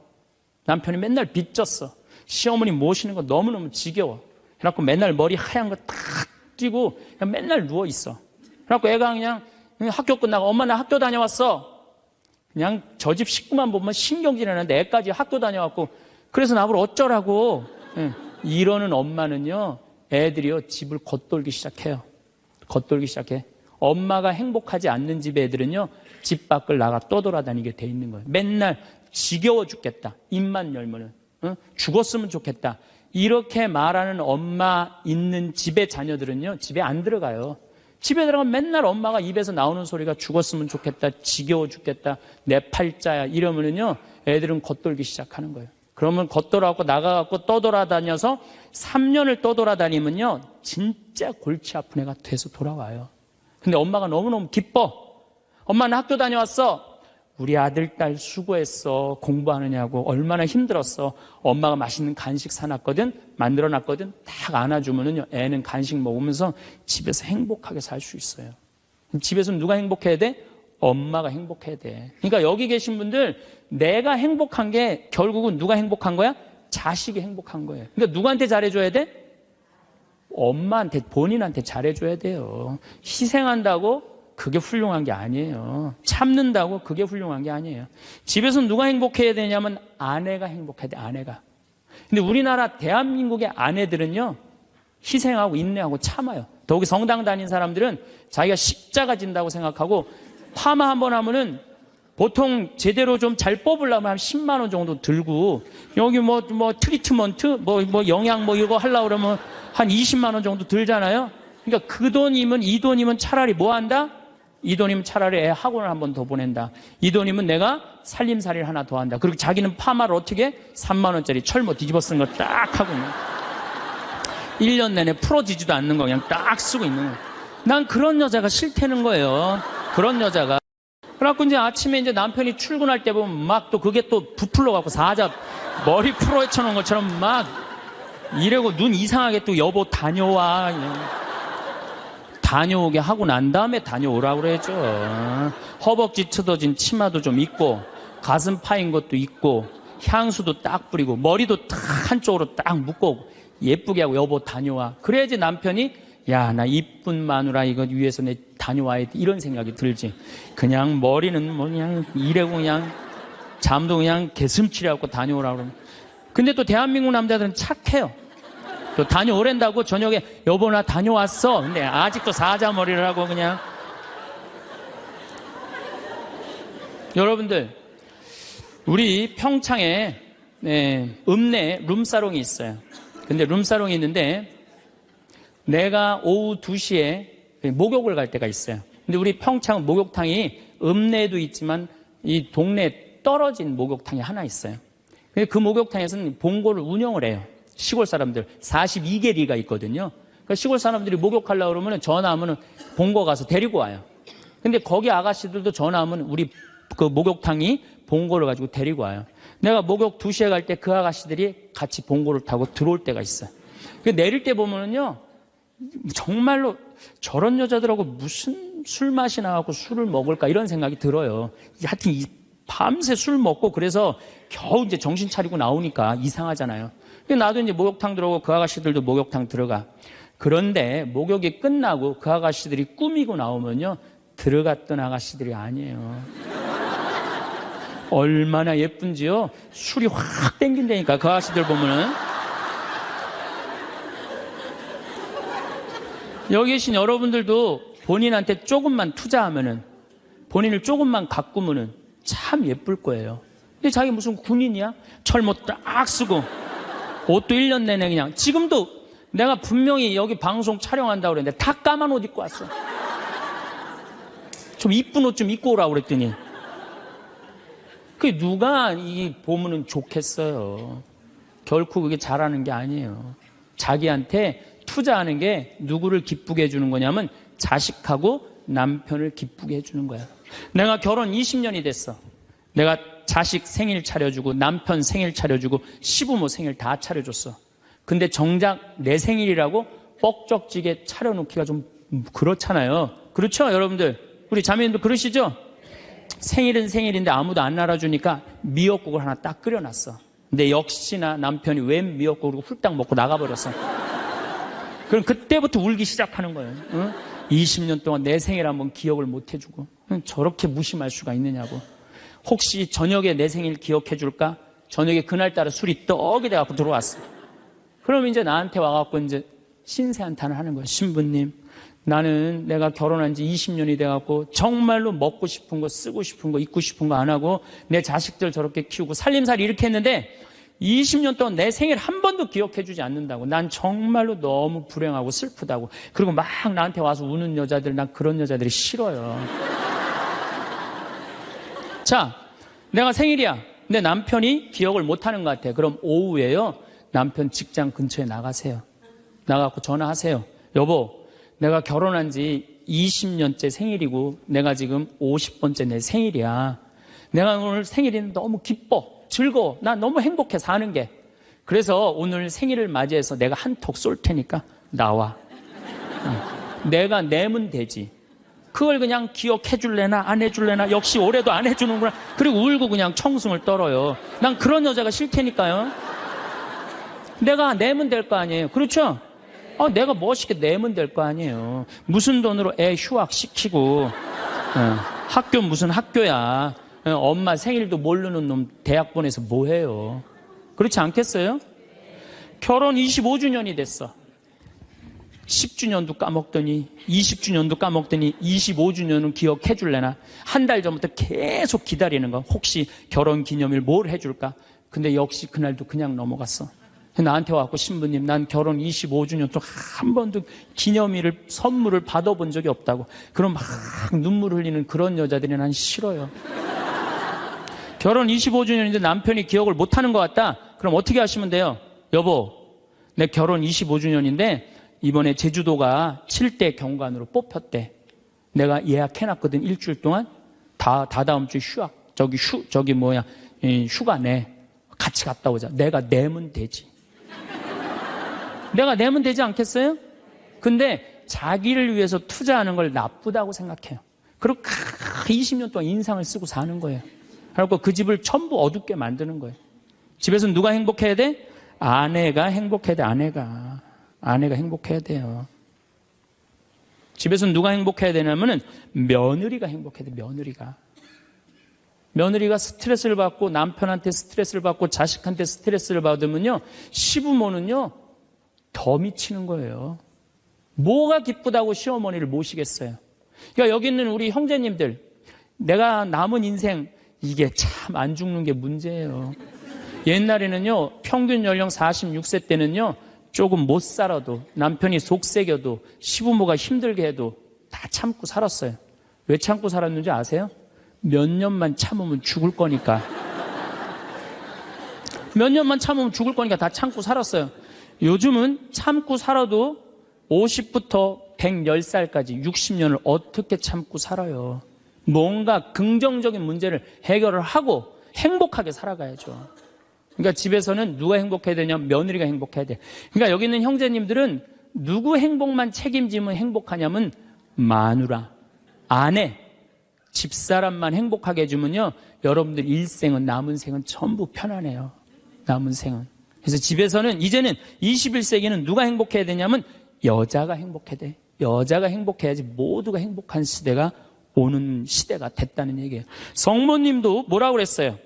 남편이 맨날 빚졌어. 시어머니 모시는 거 너무너무 지겨워. 그래갖고 맨날 머리 하얀 거 딱 띄고 그냥 맨날 누워있어. 그래갖고 애가 그냥 학교 끝나고 엄마 나 학교 다녀왔어. 그냥 저 집 식구만 보면 신경질이 나는데 애까지 학교 다녀왔고 그래서 나보고 어쩌라고. 이러는 엄마는요, 애들이요 집을 겉돌기 시작해요. 겉돌기 시작해. 엄마가 행복하지 않는 집 애들은요 집 밖을 나가 떠돌아다니게 돼 있는 거예요. 맨날 지겨워 죽겠다. 입만 열면은 죽었으면 좋겠다. 이렇게 말하는 엄마 있는 집의 자녀들은요 집에 안 들어가요. 집에 들어가면 맨날 엄마가 입에서 나오는 소리가 죽었으면 좋겠다, 지겨워 죽겠다, 내 팔자야 이러면은요 애들은 겉돌기 시작하는 거예요. 그러면 겉돌아갖고 나가갖고 떠돌아다녀서 3년을 떠돌아다니면요 진짜 골치 아픈 애가 돼서 돌아와요. 근데 엄마가 너무너무 기뻐. 엄마는 학교 다녀왔어. 우리 아들, 딸 수고했어. 공부하느냐고 얼마나 힘들었어. 엄마가 맛있는 간식 사놨거든, 만들어놨거든. 딱 안아주면은요 애는 간식 먹으면서 집에서 행복하게 살 수 있어요. 집에서는 누가 행복해야 돼? 엄마가 행복해야 돼. 그러니까 여기 계신 분들, 내가 행복한 게 결국은 누가 행복한 거야? 자식이 행복한 거예요. 그러니까 누구한테 잘해줘야 돼? 엄마한테, 본인한테 잘해줘야 돼요. 희생한다고 그게 훌륭한 게 아니에요. 참는다고 그게 훌륭한 게 아니에요. 집에서 누가 행복해야 되냐면 아내가 행복해야 돼, 아내가. 근데 우리나라 대한민국의 아내들은요 희생하고 인내하고 참아요. 더욱이 성당 다닌 사람들은 자기가 십자가 진다고 생각하고 파마 한번 하면은 보통 제대로 좀 잘 뽑으려면 한 10만 원 정도 들고, 여기 뭐 트리트먼트 뭐 영양 뭐 이거 하려고 그러면 한 20만 원 정도 들잖아요. 그러니까 그 돈이면, 이 돈이면 차라리 뭐 한다? 이 돈이면 차라리 애 학원을 한 번 더 보낸다. 이 돈이면 내가 살림살이를 하나 더 한다. 그리고 자기는 파마를 어떻게? 3만 원짜리 철모 뒤집어 쓴 거 딱 하고 있는, 1년 내내 풀어지지도 않는 거 그냥 딱 쓰고 있는 거예요. 난 그런 여자가 싫다는 거예요. 그런 여자가. 그래갖고 이제 아침에 이제 남편이 출근할 때 보면 막 또 그게 또 부풀러 갖고 사자 머리 풀어 헤쳐놓은 것처럼 막 이래고 눈 이상하게 또 여보 다녀와. 다녀오게 하고 난 다음에 다녀오라고 그러죠. 허벅지 뜯어진 치마도 좀 입고, 가슴 파인 것도 입고, 향수도 딱 뿌리고, 머리도 딱 한쪽으로 딱 묶고 예쁘게 하고 여보 다녀와. 그래야지 남편이 야, 나 이쁜 마누라 이거 위해서 내 다녀와야 돼, 이런 생각이 들지. 그냥 머리는 뭐 그냥 이래고 그냥 잠도 그냥 개슴치레하고 다녀오라고 그러면. 근데 또 대한민국 남자들은 착해요. 또 다녀오랜다고 저녁에 여보 나 다녀왔어. 근데 아직도 사자머리를 하고 그냥. 여러분들, 우리 평창에 읍내에 룸사롱이 있어요. 근데 룸사롱이 있는데 내가 오후 2시에 목욕을 갈 때가 있어요. 근데 우리 평창 목욕탕이 읍내에도 있지만 이 동네에 떨어진 목욕탕이 하나 있어요. 근데 그 목욕탕에서는 봉고를 운영을 해요. 시골 사람들 42개리가 있거든요. 그러니까 시골 사람들이 목욕하려고 그러면 전화하면 봉고 가서 데리고 와요. 근데 거기 아가씨들도 전화하면 우리 그 목욕탕이 봉고를 가지고 데리고 와요. 내가 목욕 2시에 갈 때 그 아가씨들이 같이 봉고를 타고 들어올 때가 있어요. 내릴 때 보면은요 정말로 저런 여자들하고 무슨 술 맛이 나갖고 술을 먹을까 이런 생각이 들어요. 하여튼 밤새 술 먹고 그래서 겨우 이제 정신 차리고 나오니까 이상하잖아요. 나도 이제 목욕탕 들어오고 그 아가씨들도 목욕탕 들어가. 그런데 목욕이 끝나고 그 아가씨들이 꾸미고 나오면요 들어갔던 아가씨들이 아니에요. 얼마나 예쁜지요. 술이 확 땡긴다니까 그 아가씨들 보면은. 여기 계신 여러분들도 본인한테 조금만 투자하면은, 본인을 조금만 가꾸면은 참 예쁠 거예요. 근데 자기 무슨 군인이야? 철모 딱 쓰고 옷도 1년 내내 그냥. 지금도 내가 분명히 여기 방송 촬영한다고 그랬는데 다 까만 옷 입고 왔어. 좀 이쁜 옷 좀 입고 오라고 그랬더니 그 누가 이 보면은 좋겠어요. 결코 그게 잘하는 게 아니에요. 자기한테 투자하는 게 누구를 기쁘게 해주는 거냐면 자식하고 남편을 기쁘게 해주는 거야. 내가 결혼 20년이 됐어. 내가 자식 생일 차려주고 남편 생일 차려주고 시부모 생일 다 차려줬어. 근데 정작 내 생일이라고 뻑적지게 차려놓기가 좀 그렇잖아요. 그렇죠, 여러분들? 우리 자매님도 그러시죠? 생일은 생일인데 아무도 안 알아주니까 미역국을 하나 딱 끓여놨어. 근데 역시나 남편이 웬 미역국을 훌딱 먹고 나가버렸어. 그럼 그때부터 울기 시작하는 거예요. 응? 20년 동안 내 생일 한번 기억을 못 해주고 저렇게 무심할 수가 있느냐고. 혹시 저녁에 내 생일 기억해 줄까? 저녁에 그날따라 술이 떡이 돼갖고 들어왔어. 그럼 이제 나한테 와갖고 이제 신세한탄을 하는 거예요. 신부님, 나는 내가 결혼한 지 20년이 돼갖고 정말로 먹고 싶은 거, 쓰고 싶은 거, 입고 싶은 거 안 하고 내 자식들 저렇게 키우고 살림살이 이렇게 했는데 20년 동안 내 생일 한 번도 기억해 주지 않는다고. 난 정말로 너무 불행하고 슬프다고. 그리고 막 나한테 와서 우는 여자들, 난 그런 여자들이 싫어요. 자, 내가 생일이야. 근데 남편이 기억을 못 하는 것 같아. 그럼 오후에요. 남편 직장 근처에 나가세요. 나가고 전화하세요. 여보, 내가 결혼한 지 20년째 생일이고 내가 지금 50번째 내 생일이야. 내가 오늘 생일이 너무 기뻐, 즐거워. 나 너무 행복해 사는 게. 그래서 오늘 생일을 맞이해서 내가 한턱 쏠 테니까 나와. 내가 내면 되지. 그걸 그냥 기억해 줄래나 안 해줄래나 역시 올해도 안 해주는구나. 그리고 울고 그냥 청승을 떨어요. 난 그런 여자가 싫다니까요. 내가 내면 될 거 아니에요. 그렇죠? 내가 멋있게 내면 될 거 아니에요. 무슨 돈으로 애 휴학시키고 학교 무슨 학교야. 엄마 생일도 모르는 놈 대학 보내서 뭐해요. 그렇지 않겠어요? 결혼 25주년이 됐어. 10주년도 까먹더니 20주년도 까먹더니 25주년은 기억해 줄래나. 한 달 전부터 계속 기다리는 거. 혹시 결혼기념일 뭘 해줄까. 근데 역시 그날도 그냥 넘어갔어. 나한테 와갖고 신부님, 난 결혼 25주년 동안 한 번도 기념일을 선물을 받아본 적이 없다고. 그럼 막 눈물 흘리는 그런 여자들이 난 싫어요. 결혼 25주년인데 남편이 기억을 못하는 것 같다. 그럼 어떻게 하시면 돼요? 여보, 내 결혼 25주년인데 이번에 제주도가 7대 경관으로 뽑혔대. 내가 예약해놨거든. 일주일 동안 다다음 주 휴학 휴가 내. 같이 갔다 오자. 내가 내면 되지. 내가 내면 되지 않겠어요? 근데 자기를 위해서 투자하는 걸 나쁘다고 생각해요. 그리고 20년 동안 인상을 쓰고 사는 거예요. 그리고 그 집을 전부 어둡게 만드는 거예요. 집에서 누가 행복해야 돼? 아내가 행복해야 돼. 아내가 행복해야 돼요. 집에서 누가 행복해야 되냐면은 며느리가 행복해야 돼. 며느리가 스트레스를 받고 남편한테 스트레스를 받고 자식한테 스트레스를 받으면요, 시부모는요 더 미치는 거예요. 뭐가 기쁘다고 시어머니를 모시겠어요. 그러니까 여기 있는 우리 형제님들, 내가 남은 인생 이게 참 안 죽는 게 문제예요. 옛날에는요 평균 연령 46세 때는요 조금 못 살아도, 남편이 속색여도, 시부모가 힘들게 해도 다 참고 살았어요. 왜 참고 살았는지 아세요? 몇 년만 참으면 죽을 거니까. 몇 년만 참으면 죽을 거니까 다 참고 살았어요. 요즘은 참고 살아도 50부터 110살까지 60년을 어떻게 참고 살아요. 뭔가 긍정적인 문제를 해결을 하고 행복하게 살아가야죠. 그러니까 집에서는 누가 행복해야 되냐면 며느리가 행복해야 돼. 그러니까 여기 있는 형제님들은 누구 행복만 책임지면 행복하냐면 마누라, 아내, 집사람만 행복하게 해주면요, 여러분들 일생은, 남은 생은 전부 편안해요. 남은 생은. 그래서 집에서는 이제는 21세기는 누가 행복해야 되냐면 여자가 행복해야 돼. 여자가 행복해야지 모두가 행복한 시대가 오는 시대가 됐다는 얘기예요. 성모님도 뭐라고 그랬어요?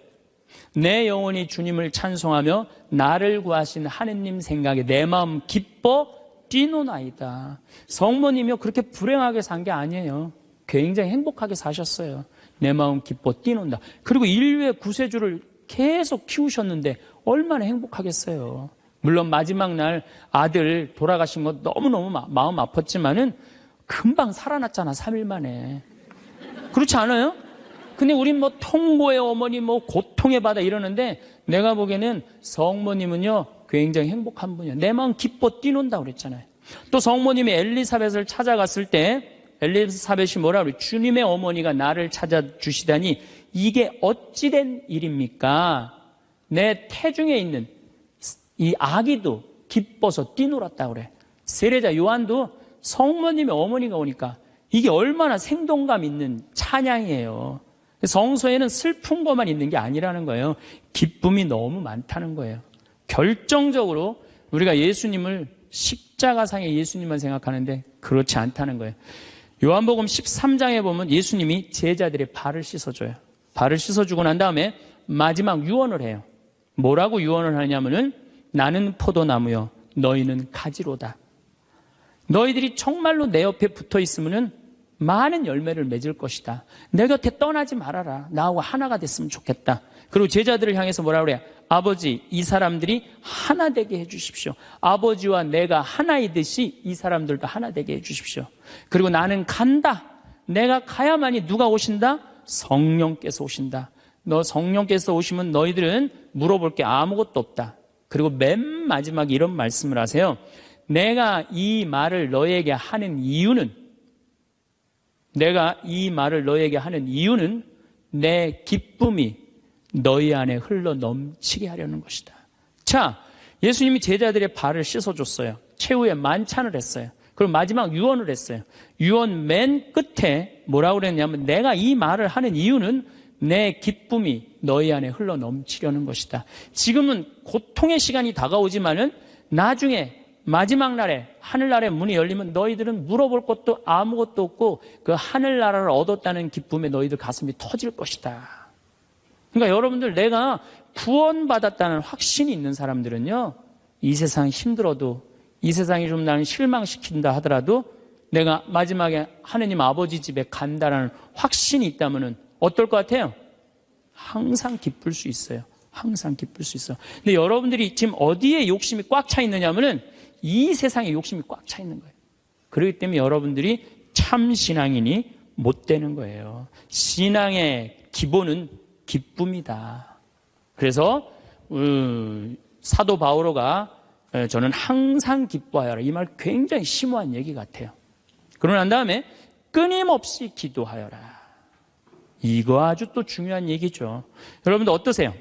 내 영혼이 주님을 찬송하며 나를 구하신 하느님 생각에 내 마음 기뻐 뛰노나이다. 성모님이요 그렇게 불행하게 산 게 아니에요. 굉장히 행복하게 사셨어요. 내 마음 기뻐 뛰논다. 그리고 인류의 구세주를 계속 키우셨는데 얼마나 행복하겠어요. 물론 마지막 날 아들 돌아가신 거 너무너무 마음 아팠지만은 금방 살아났잖아. 3일 만에. 그렇지 않아요? 근데 우린 뭐 통보의 어머니, 뭐 고통의 바다 이러는데 내가 보기에는 성모님은요, 굉장히 행복한 분이에요. 내 마음 기뻐 뛰논다 그랬잖아요. 또 성모님이 엘리사벳을 찾아갔을 때 엘리사벳이 뭐라 그래요? 주님의 어머니가 나를 찾아주시다니 이게 어찌된 일입니까? 내 태중에 있는 이 아기도 기뻐서 뛰놀았다 그래. 세례자 요한도 성모님의 어머니가 오니까 이게 얼마나 생동감 있는 찬양이에요. 성서에는 슬픈 것만 있는 게 아니라는 거예요. 기쁨이 너무 많다는 거예요. 결정적으로 우리가 예수님을 십자가상의 예수님만 생각하는데 그렇지 않다는 거예요. 요한복음 13장에 보면 예수님이 제자들의 발을 씻어줘요. 발을 씻어주고 난 다음에 마지막 유언을 해요. 뭐라고 유언을 하냐면은 나는 포도나무요 너희는 가지로다. 너희들이 정말로 내 옆에 붙어 있으면은 많은 열매를 맺을 것이다. 내 곁에 떠나지 말아라. 나하고 하나가 됐으면 좋겠다. 그리고 제자들을 향해서 뭐라 그래요? 아버지, 이 사람들이 하나 되게 해주십시오. 아버지와 내가 하나이듯이 이 사람들도 하나 되게 해주십시오. 그리고 나는 간다. 내가 가야만이 누가 오신다? 성령께서 오신다. 너 성령께서 오시면 너희들은 물어볼 게 아무것도 없다. 그리고 맨 마지막에 이런 말씀을 하세요. 내가 이 말을 너에게 하는 이유는 내 기쁨이 너희 안에 흘러 넘치게 하려는 것이다. 자, 예수님이 제자들의 발을 씻어줬어요. 최후에 만찬을 했어요. 그리고 마지막 유언을 했어요. 유언 맨 끝에 뭐라고 그랬냐면 내가 이 말을 하는 이유는 내 기쁨이 너희 안에 흘러 넘치려는 것이다. 지금은 고통의 시간이 다가오지만은 나중에 마지막 날에 하늘나라의 문이 열리면 너희들은 물어볼 것도 아무것도 없고 그 하늘나라를 얻었다는 기쁨에 너희들 가슴이 터질 것이다. 그러니까 여러분들 내가 구원받았다는 확신이 있는 사람들은요, 이 세상 힘들어도 이 세상이 좀 나를 실망시킨다 하더라도 내가 마지막에 하느님 아버지 집에 간다라는 확신이 있다면은 어떨 것 같아요? 항상 기쁠 수 있어요. 항상 기쁠 수 있어요. 근데 여러분들이 지금 어디에 욕심이 꽉 차 있느냐면은 이 세상에 욕심이 꽉 차 있는 거예요. 그렇기 때문에 여러분들이 참 신앙인이 못 되는 거예요. 신앙의 기본은 기쁨이다. 그래서 사도 바오로가 저는 항상 기뻐하여라. 이 말 굉장히 심오한 얘기 같아요. 그러고 난 다음에 끊임없이 기도하여라. 이거 아주 또 중요한 얘기죠. 여러분들 어떠세요?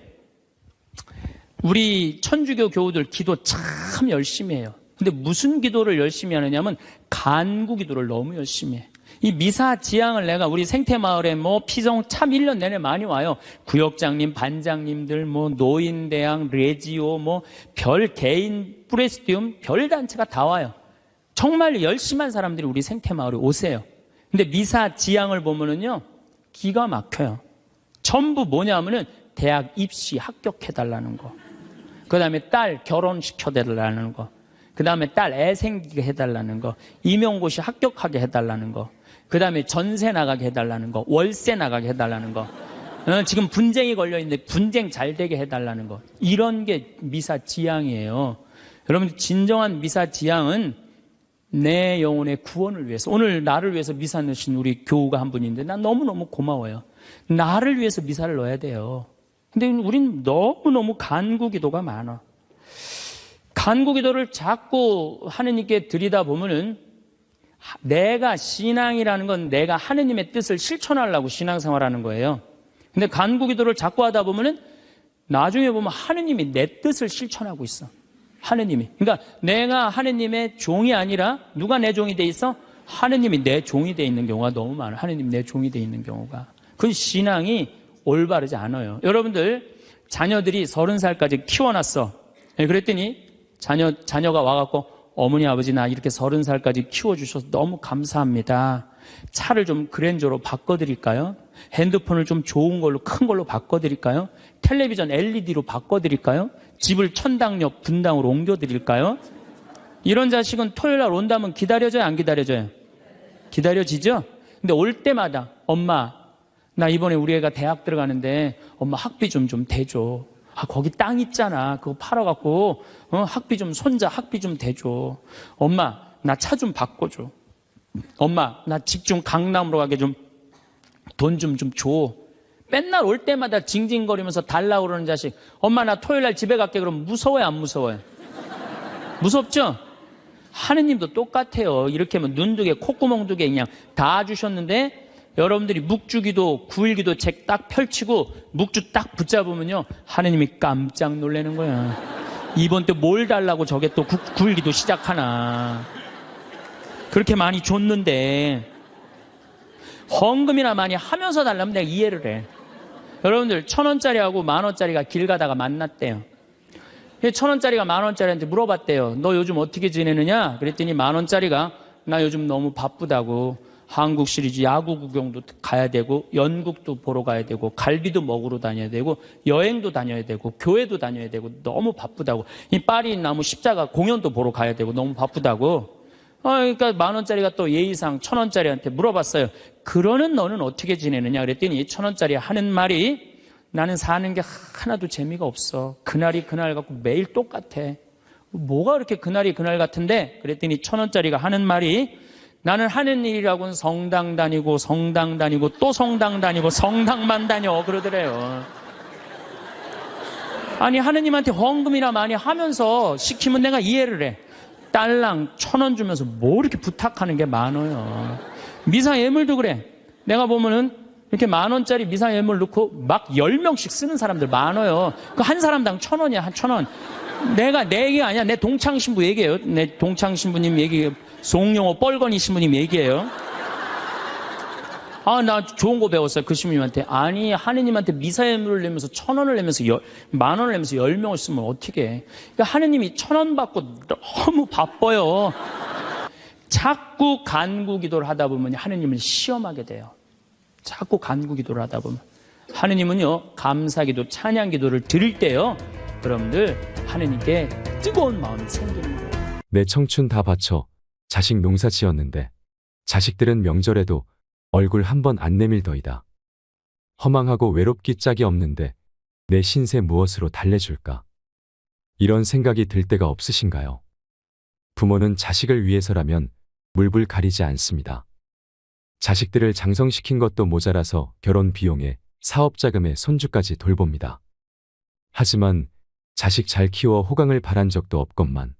우리 천주교 교우들 기도 참 열심히 해요. 근데 무슨 기도를 열심히 하느냐면 간구 기도를 너무 열심히 해. 이 미사 지향을 내가 우리 생태마을에 피성 참 1년 내내 많이 와요. 구역장님, 반장님들, 노인대학, 레지오, 별 개인, 프레스티움, 별 단체가 다 와요. 정말 열심한 사람들이 우리 생태마을에 오세요. 근데 미사 지향을 보면은요, 기가 막혀요. 전부 뭐냐면은 대학 입시 합격해달라는 거. 그 다음에 딸 결혼시켜달라는 거. 그 다음에 딸 애 생기게 해달라는 거. 임용고시 합격하게 해달라는 거. 그 다음에 전세 나가게 해달라는 거. 월세 나가게 해달라는 거. 지금 분쟁이 걸려있는데 분쟁 잘 되게 해달라는 거. 이런 게 미사 지향이에요. 여러분 진정한 미사 지향은 내 영혼의 구원을 위해서. 오늘 나를 위해서 미사 넣으신 우리 교우가 한 분인데 난 너무너무 고마워요. 나를 위해서 미사를 넣어야 돼요. 근데 우린 너무너무 간구 기도가 많아. 간구 기도를 자꾸 하느님께 드리다 보면은 내가 신앙이라는 건 내가 하느님의 뜻을 실천하려고 신앙생활하는 거예요. 근데 간구 기도를 자꾸 하다 보면은 나중에 보면 하느님이 내 뜻을 실천하고 있어. 하느님이. 그러니까 내가 하느님의 종이 아니라 누가 내 종이 돼 있어? 하느님이 내 종이 돼 있는 경우가 너무 많아. 하느님이 내 종이 돼 있는 경우가. 그 신앙이 올바르지 않아요. 여러분들 자녀들이 30살까지 키워놨어. 그랬더니 자녀가 와갖고 어머니 아버지 나 이렇게 30살까지 키워주셔서 너무 감사합니다. 차를 좀 그랜저로 바꿔드릴까요? 핸드폰을 좀 좋은 걸로 큰 걸로 바꿔드릴까요? 텔레비전 LED로 바꿔드릴까요? 집을 천당역 분당으로 옮겨드릴까요? 이런 자식은 토요일날 온다면 기다려져요? 안 기다려져요? 기다려지죠? 근데 올 때마다 엄마 나 이번에 우리 애가 대학 들어가는데 엄마 학비 좀 대줘. 거기 땅 있잖아. 그거 팔아갖고 학비 좀 손자 학비 좀 대줘. 엄마 나 차 좀 바꿔줘. 엄마 나 집 좀 강남으로 가게 좀 돈 좀 줘. 맨날 올 때마다 징징거리면서 달라고 그러는 자식. 엄마 나 토요일 날 집에 갈게. 그러면 무서워요, 안 무서워요? 무섭죠? 하느님도 똑같아요. 이렇게 하면 눈 2개, 콧구멍 2개 그냥 다 주셨는데 여러분들이 묵주기도 9일기도 책 딱 펼치고 묵주 딱 붙잡으면요. 하느님이 깜짝 놀라는 거야. 이번 때 뭘 달라고 저게 또 9일기도 시작하나. 그렇게 많이 줬는데 헌금이나 많이 하면서 달라면 내가 이해를 해. 여러분들 1,000원짜리하고 10,000원짜리가 길 가다가 만났대요. 1,000원짜리가 10,000원짜리한테 물어봤대요. 너 요즘 어떻게 지내느냐? 그랬더니 10,000원짜리가 나 요즘 너무 바쁘다고 한국 시리즈 야구 구경도 가야 되고 연극도 보러 가야 되고 갈비도 먹으러 다녀야 되고 여행도 다녀야 되고 교회도 다녀야 되고 너무 바쁘다고. 이 파리 나무 십자가 공연도 보러 가야 되고 너무 바쁘다고. 그러니까 10,000원짜리가 또 예의상 1,000원짜리한테 물어봤어요. 그러는 너는 어떻게 지내느냐? 그랬더니 1,000원짜리 하는 말이 나는 사는 게 하나도 재미가 없어. 그날이 그날 같고 매일 똑같아. 뭐가 그렇게 그날이 그날 같은데? 그랬더니 1,000원짜리가 하는 말이 나는 하는 일이라고는 성당 다니고 또 성당 다니고 성당만 다녀 그러더래요. 아니 하느님한테 헌금이나 많이 하면서 시키면 내가 이해를 해. 딸랑 1,000원 주면서 뭐 이렇게 부탁하는 게 많아요. 미사 예물도 그래. 내가 보면은 이렇게 10,000원짜리 미사 예물 넣고 막 10명씩 쓰는 사람들 많아요. 그 한 사람당 1,000원이야, 한 1,000원. 내 얘기가 아니야. 내 동창 신부 얘기예요. 내 동창 신부님 얘기, 송영호 뻘건이 신부님 얘기예요. 나 좋은 거 배웠어요. 그 신부님한테. 아니, 하느님한테 미사 예물을 내면서 1,000원을 내면서 10,000원을 내면서 10명을 쓰면 어떻게 해. 그러니까 하느님이 1,000원 받고 너무 바빠요. 자꾸 간구 기도를 하다 보면 하느님을 시험하게 돼요. 자꾸 간구 기도를 하다 보면. 하느님은요, 감사 기도, 찬양 기도를 드릴 때요, 여러분들, 하느님께 뜨거운 마음이 생기는 거예요. 내 청춘 다 바쳐 자식 농사 지었는데 자식들은 명절에도 얼굴 한 번 안 내밀더이다. 허망하고 외롭기 짝이 없는데 내 신세 무엇으로 달래줄까? 이런 생각이 들 때가 없으신가요? 부모는 자식을 위해서라면 물불 가리지 않습니다. 자식들을 장성시킨 것도 모자라서 결혼 비용에 사업 자금에 손주까지 돌봅니다. 하지만 자식 잘 키워 호강을 바란 적도 없건만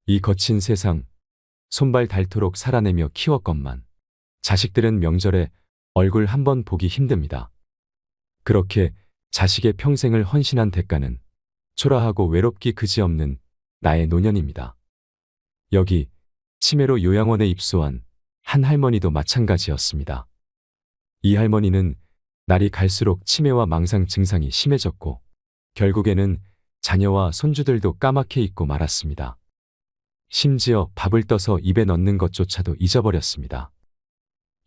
이 거친 세상 손발 닳도록 살아내며 키웠건만 자식들은 명절에 얼굴 한 번 보기 힘듭니다. 그렇게 자식의 평생을 헌신한 대가는 초라하고 외롭기 그지없는 나의 노년입니다. 여기 치매로 요양원에 입소한 한 할머니도 마찬가지였습니다. 이 할머니는 날이 갈수록 치매와 망상 증상이 심해졌고 결국에는 자녀와 손주들도 까맣게 잊고 말았습니다. 심지어 밥을 떠서 입에 넣는 것조차도 잊어버렸습니다.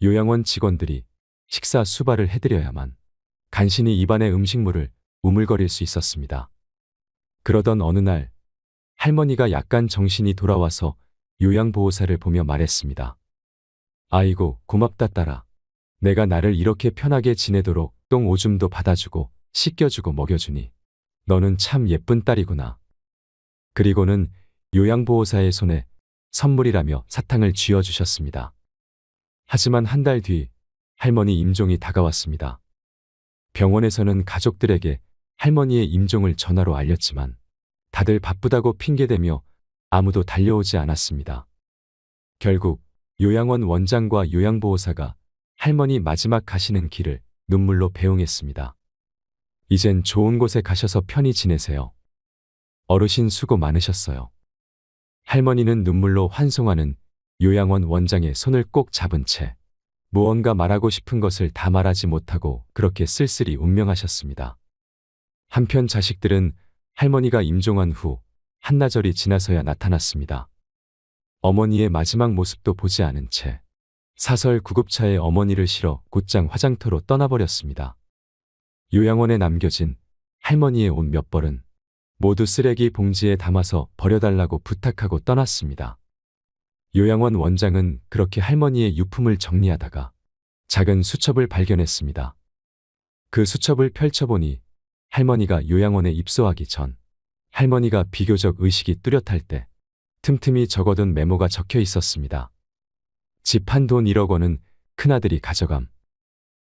요양원 직원들이 식사 수발을 해드려야만 간신히 입안의 음식물을 우물거릴 수 있었습니다. 그러던 어느 날 할머니가 약간 정신이 돌아와서 요양보호사를 보며 말했습니다. 아이고 고맙다 딸아. 내가 나를 이렇게 편하게 지내도록 똥 오줌도 받아주고 씻겨주고 먹여주니 너는 참 예쁜 딸이구나. 그리고는 요양보호사의 손에 선물이라며 사탕을 쥐어주셨습니다. 하지만 한 달 뒤 할머니 임종이 다가왔습니다. 병원에서는 가족들에게 할머니의 임종을 전화로 알렸지만 다들 바쁘다고 핑계대며 아무도 달려오지 않았습니다. 결국 요양원 원장과 요양보호사가 할머니 마지막 가시는 길을 눈물로 배웅했습니다. 이젠 좋은 곳에 가셔서 편히 지내세요. 어르신 수고 많으셨어요. 할머니는 눈물로 환송하는 요양원 원장의 손을 꼭 잡은 채 무언가 말하고 싶은 것을 다 말하지 못하고 그렇게 쓸쓸히 운명하셨습니다. 한편 자식들은 할머니가 임종한 후 한나절이 지나서야 나타났습니다. 어머니의 마지막 모습도 보지 않은 채 사설 구급차에 어머니를 실어 곧장 화장터로 떠나버렸습니다. 요양원에 남겨진 할머니의 옷 몇 벌은 모두 쓰레기 봉지에 담아서 버려달라고 부탁하고 떠났습니다. 요양원 원장은 그렇게 할머니의 유품을 정리하다가 작은 수첩을 발견했습니다. 그 수첩을 펼쳐보니 할머니가 요양원에 입소하기 전 할머니가 비교적 의식이 뚜렷할 때 틈틈이 적어둔 메모가 적혀 있었습니다. 집 판 돈 1억 원은 큰아들이 가져감.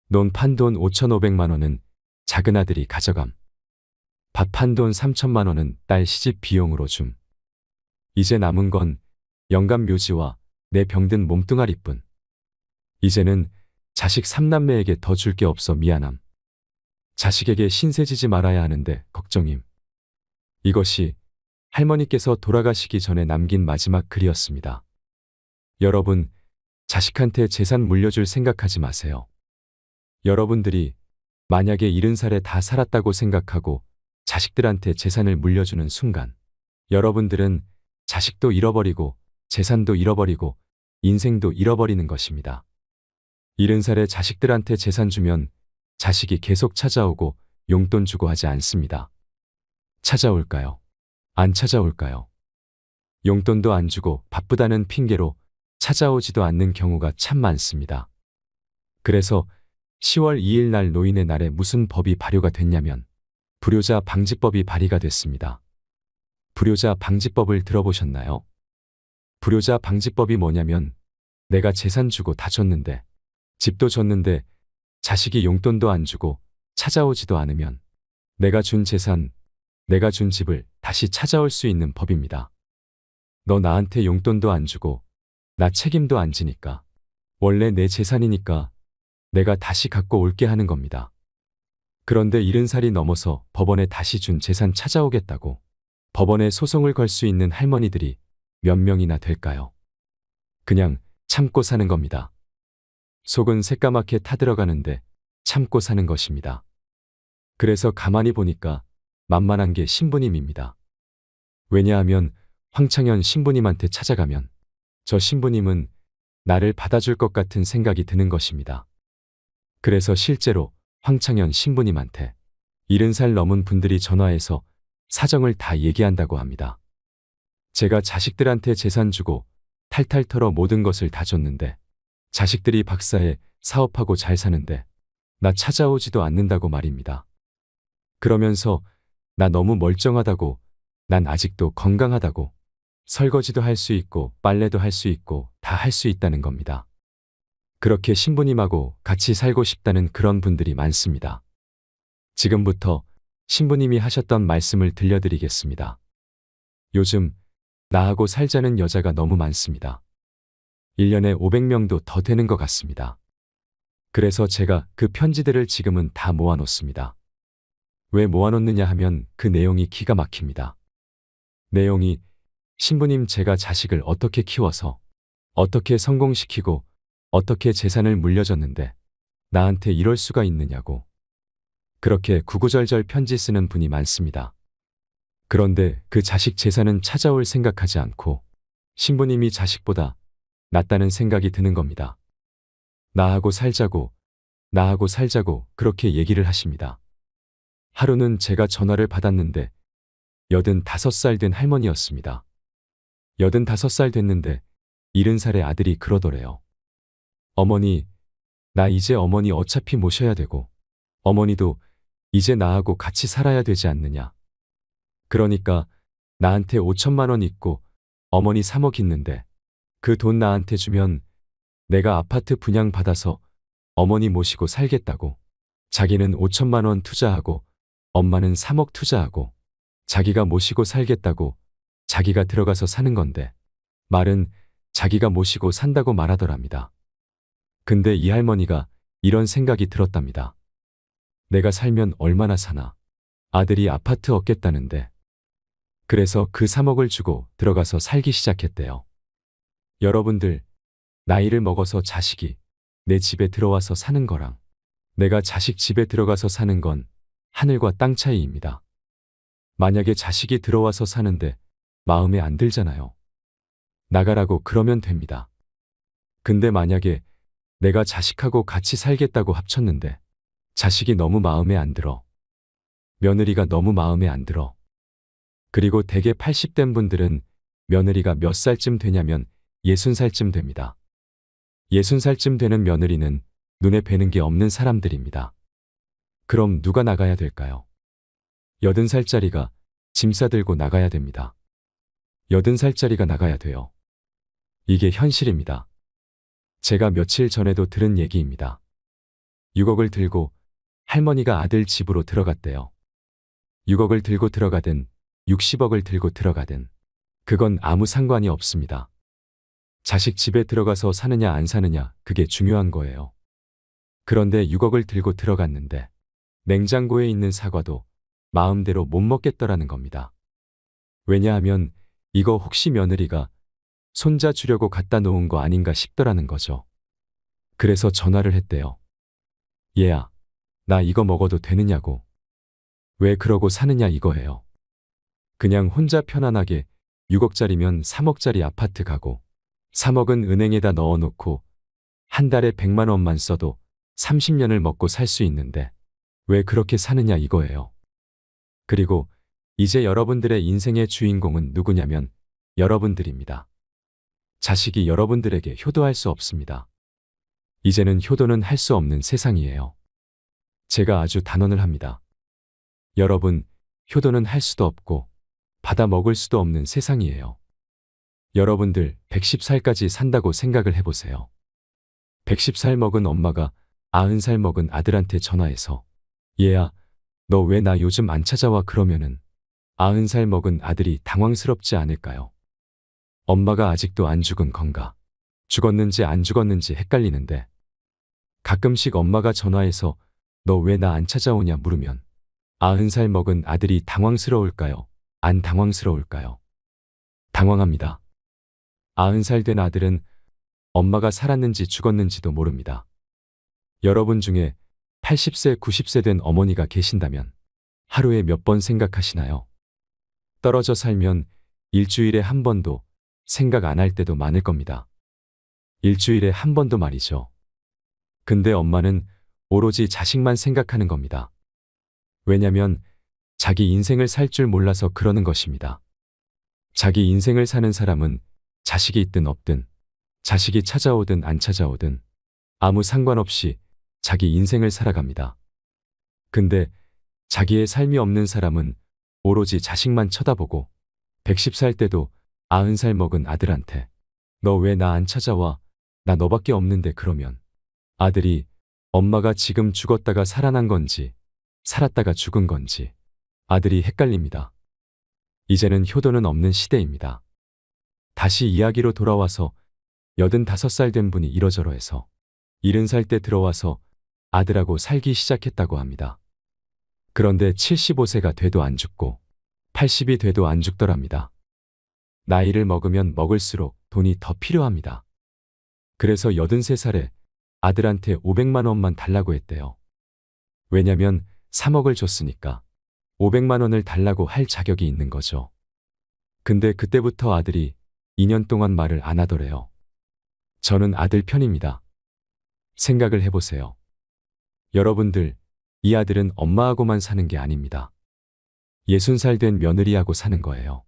논 판 돈 5,500만 원은 작은 아들이 가져감. 밥 한 돈 3천만 원은 딸 시집 비용으로 줌. 이제 남은 건 영감 묘지와 내 병든 몸뚱아리뿐. 이제는 자식 3남매에게 더 줄 게 없어 미안함. 자식에게 신세지지 말아야 하는데 걱정임. 이것이 할머니께서 돌아가시기 전에 남긴 마지막 글이었습니다. 여러분, 자식한테 재산 물려줄 생각하지 마세요. 여러분들이 만약에 70살에 다 살았다고 생각하고 자식들한테 재산을 물려주는 순간, 여러분들은 자식도 잃어버리고 재산도 잃어버리고 인생도 잃어버리는 것입니다. 70살에 자식들한테 재산 주면 자식이 계속 찾아오고 용돈 주고 하지 않습니다. 찾아올까요? 안 찾아올까요? 용돈도 안 주고 바쁘다는 핑계로 찾아오지도 않는 경우가 참 많습니다. 그래서 10월 2일 날 노인의 날에 무슨 법이 발효가 됐냐면 불효자 방지법이 발의가 됐습니다. 불효자 방지법을 들어보셨나요? 불효자 방지법이 뭐냐면 내가 재산 주고 다 줬는데 집도 줬는데 자식이 용돈도 안 주고 찾아오지도 않으면 내가 준 재산, 내가 준 집을 다시 찾아올 수 있는 법입니다. 너 나한테 용돈도 안 주고 나 책임도 안 지니까 원래 내 재산이니까 내가 다시 갖고 올게 하는 겁니다. 그런데 70살이 넘어서 법원에 다시 준 재산 찾아오겠다고 법원에 소송을 걸 수 있는 할머니들이 몇 명이나 될까요? 그냥 참고 사는 겁니다. 속은 새까맣게 타들어가는데 참고 사는 것입니다. 그래서 가만히 보니까 만만한 게 신부님입니다. 왜냐하면 황창현 신부님한테 찾아가면 저 신부님은 나를 받아줄 것 같은 생각이 드는 것입니다. 그래서 실제로 황창현 신부님한테 70살 넘은 분들이 전화해서 사정을 다 얘기한다고 합니다. 제가 자식들한테 재산 주고 탈탈 털어 모든 것을 다 줬는데 자식들이 박사해 사업하고 잘 사는데 나 찾아오지도 않는다고 말입니다. 그러면서 나 너무 멀쩡하다고, 난 아직도 건강하다고, 설거지도 할 수 있고 빨래도 할 수 있고 다 할 수 있다는 겁니다. 그렇게 신부님하고 같이 살고 싶다는 그런 분들이 많습니다. 지금부터 신부님이 하셨던 말씀을 들려드리겠습니다. 요즘 나하고 살자는 여자가 너무 많습니다. 1년에 500명도 더 되는 것 같습니다. 그래서 제가 그 편지들을 지금은 다 모아놓습니다. 왜 모아놓느냐 하면 그 내용이 기가 막힙니다. 내용이 신부님 제가 자식을 어떻게 키워서 어떻게 성공시키고 어떻게 재산을 물려줬는데 나한테 이럴 수가 있느냐고 그렇게 구구절절 편지 쓰는 분이 많습니다. 그런데 그 자식 재산은 찾아올 생각하지 않고 신부님이 자식보다 낫다는 생각이 드는 겁니다. 나하고 살자고, 나하고 살자고 그렇게 얘기를 하십니다. 하루는 제가 전화를 받았는데 85살 된 할머니였습니다. 85살 됐는데 70살의 아들이 그러더래요. 어머니, 나 이제 어머니 어차피 모셔야 되고 어머니도 이제 나하고 같이 살아야 되지 않느냐. 그러니까 나한테 5천만 원 있고 어머니 3억 있는데 그 돈 나한테 주면 내가 아파트 분양받아서 어머니 모시고 살겠다고. 자기는 5천만 원 투자하고 엄마는 3억 투자하고 자기가 모시고 살겠다고 자기가 들어가서 사는 건데 말은 자기가 모시고 산다고 말하더랍니다. 근데 이 할머니가 이런 생각이 들었답니다. 내가 살면 얼마나 사나. 아들이 아파트 얻겠다는데. 그래서 그 3억을 주고 들어가서 살기 시작했대요. 여러분들, 나이를 먹어서 자식이 내 집에 들어와서 사는 거랑 내가 자식 집에 들어가서 사는 건 하늘과 땅 차이입니다. 만약에 자식이 들어와서 사는데 마음에 안 들잖아요. 나가라고 그러면 됩니다. 근데 만약에 내가 자식하고 같이 살겠다고 합쳤는데 자식이 너무 마음에 안 들어. 며느리가 너무 마음에 안 들어. 그리고 대개 80된 분들은 며느리가 몇 살쯤 되냐면 60살쯤 됩니다. 60살쯤 되는 며느리는 눈에 뵈는 게 없는 사람들입니다. 그럼 누가 나가야 될까요? 80살짜리가 짐 싸들고 나가야 됩니다. 80살짜리가 나가야 돼요. 이게 현실입니다. 제가 며칠 전에도 들은 얘기입니다. 6억을 들고 할머니가 아들 집으로 들어갔대요. 6억을 들고 들어가든 60억을 들고 들어가든 그건 아무 상관이 없습니다. 자식 집에 들어가서 사느냐 안 사느냐 그게 중요한 거예요. 그런데 6억을 들고 들어갔는데 냉장고에 있는 사과도 마음대로 못 먹겠더라는 겁니다. 왜냐하면 이거 혹시 며느리가 손자 주려고 갖다 놓은 거 아닌가 싶더라는 거죠. 그래서 전화를 했대요. 얘야, 나 이거 먹어도 되느냐고. 왜 그러고 사느냐 이거예요. 그냥 혼자 편안하게 6억짜리면 3억짜리 아파트 가고 3억은 은행에다 넣어놓고 한 달에 100만 원만 써도 30년을 먹고 살 수 있는데 왜 그렇게 사느냐 이거예요. 그리고 이제 여러분들의 인생의 주인공은 누구냐면 여러분들입니다. 자식이 여러분들에게 효도할 수 없습니다. 이제는 효도는 할 수 없는 세상이에요. 제가 아주 단언을 합니다. 여러분, 효도는 할 수도 없고 받아 먹을 수도 없는 세상이에요. 여러분들 110살까지 산다고 생각을 해보세요. 110살 먹은 엄마가 90살 먹은 아들한테 전화해서 얘야, 너 왜 나 요즘 안 찾아와 그러면은 90살 먹은 아들이 당황스럽지 않을까요? 엄마가 아직도 안 죽은 건가? 죽었는지 안 죽었는지 헷갈리는데 가끔씩 엄마가 전화해서 너 왜 나 안 찾아오냐 물으면 90살 먹은 아들이 당황스러울까요? 안 당황스러울까요? 당황합니다. 90살 된 아들은 엄마가 살았는지 죽었는지도 모릅니다. 여러분 중에 80세, 90세 된 어머니가 계신다면 하루에 몇 번 생각하시나요? 떨어져 살면 일주일에 한 번도 생각 안 할 때도 많을 겁니다. 일주일에 한 번도 말이죠. 근데 엄마는 오로지 자식만 생각하는 겁니다. 왜냐면 자기 인생을 살 줄 몰라서 그러는 것입니다. 자기 인생을 사는 사람은 자식이 있든 없든 자식이 찾아오든 안 찾아오든 아무 상관없이 자기 인생을 살아갑니다. 근데 자기의 삶이 없는 사람은 오로지 자식만 쳐다보고 110살 때도 90살 먹은 아들한테 너 왜 나 안 찾아와? 나 너밖에 없는데 그러면 아들이 엄마가 지금 죽었다가 살아난 건지 살았다가 죽은 건지 아들이 헷갈립니다. 이제는 효도는 없는 시대입니다. 다시 이야기로 돌아와서 85살 된 분이 이러저러해서 70살 때 들어와서 아들하고 살기 시작했다고 합니다. 그런데 75세가 돼도 안 죽고 80이 돼도 안 죽더랍니다. 나이를 먹으면 먹을수록 돈이 더 필요합니다. 그래서 83살에 아들한테 500만 원만 달라고 했대요. 왜냐면 3억을 줬으니까 500만 원을 달라고 할 자격이 있는 거죠. 근데 그때부터 아들이 2년 동안 말을 안 하더래요. 저는 아들 편입니다. 생각을 해보세요. 여러분들, 이 아들은 엄마하고만 사는 게 아닙니다. 60살 된 며느리하고 사는 거예요.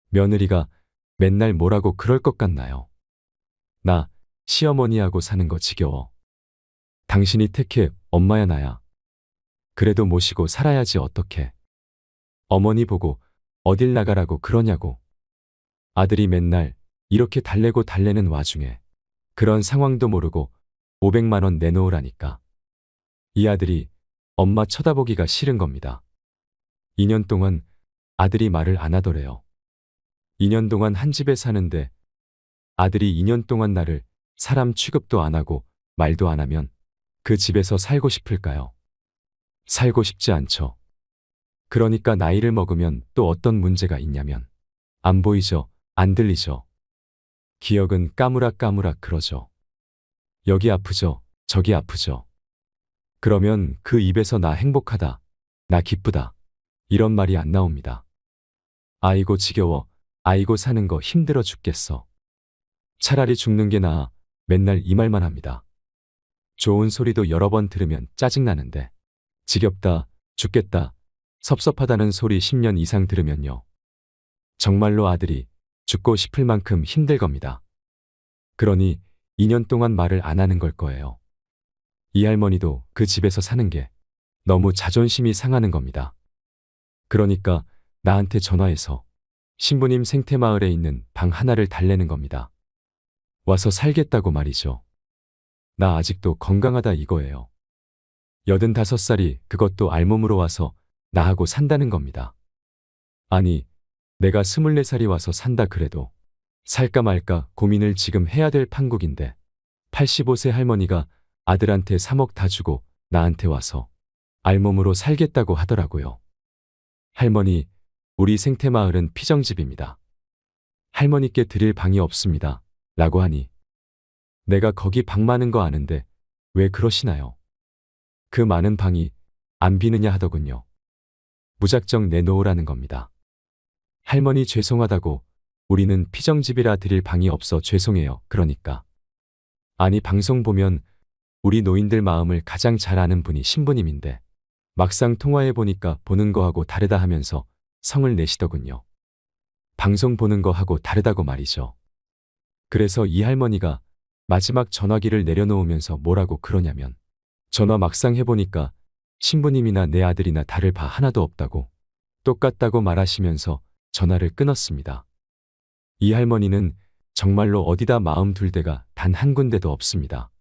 며느리가 맨날 뭐라고 그럴 것 같나요? 나 시어머니하고 사는 거 지겨워. 당신이 택해 엄마야 나야. 그래도 모시고 살아야지 어떡해. 어머니 보고 어딜 나가라고 그러냐고. 아들이 맨날 이렇게 달래고 달래는 와중에 그런 상황도 모르고 500만 원 내놓으라니까. 이 아들이 엄마 쳐다보기가 싫은 겁니다. 2년 동안 아들이 말을 안 하더래요. 2년 동안 한 집에 사는데 아들이 2년 동안 나를 사람 취급도 안 하고 말도 안 하면 그 집에서 살고 싶을까요? 살고 싶지 않죠. 그러니까 나이를 먹으면 또 어떤 문제가 있냐면 안 보이죠? 안 들리죠? 기억은 까무락까무락 그러죠. 여기 아프죠? 저기 아프죠? 그러면 그 입에서 나 행복하다, 나 기쁘다 이런 말이 안 나옵니다. 아이고 지겨워, 아이고 사는 거 힘들어 죽겠어. 차라리 죽는 게 나아 맨날 이 말만 합니다. 좋은 소리도 여러 번 들으면 짜증나는데 지겹다, 죽겠다, 섭섭하다는 소리 10년 이상 들으면요. 정말로 아들이 죽고 싶을 만큼 힘들 겁니다. 그러니 2년 동안 말을 안 하는 걸 거예요. 이 할머니도 그 집에서 사는 게 너무 자존심이 상하는 겁니다. 그러니까 나한테 전화해서 신부님 생태마을에 있는 방 하나를 달래는 겁니다. 와서 살겠다고 말이죠. 나 아직도 건강하다 이거예요. 85살이 그것도 알몸으로 와서 나하고 산다는 겁니다. 아니, 내가 24살이 와서 산다 그래도 살까 말까 고민을 지금 해야 될 판국인데 85세 할머니가 아들한테 3억 다 주고 나한테 와서 알몸으로 살겠다고 하더라고요. 할머니, 우리 생태마을은 피정집입니다. 할머니께 드릴 방이 없습니다. 라고 하니 내가 거기 방 많은 거 아는데 왜 그러시나요? 그 많은 방이 안 비느냐 하더군요. 무작정 내놓으라는 겁니다. 할머니 죄송하다고 우리는 피정집이라 드릴 방이 없어 죄송해요. 그러니까. 아니 방송 보면 우리 노인들 마음을 가장 잘 아는 분이 신부님인데 막상 통화해 보니까 보는 거하고 다르다 하면서 성을 내시더군요. 방송 보는 거하고 다르다고 말이죠. 그래서 이 할머니가 마지막 전화기를 내려놓으면서 뭐라고 그러냐면 전화 막상 해보니까 신부님이나 내 아들이나 다를 바 하나도 없다고 똑같다고 말하시면서 전화를 끊었습니다. 이 할머니는 정말로 어디다 마음 둘 데가 단 한 군데도 없습니다.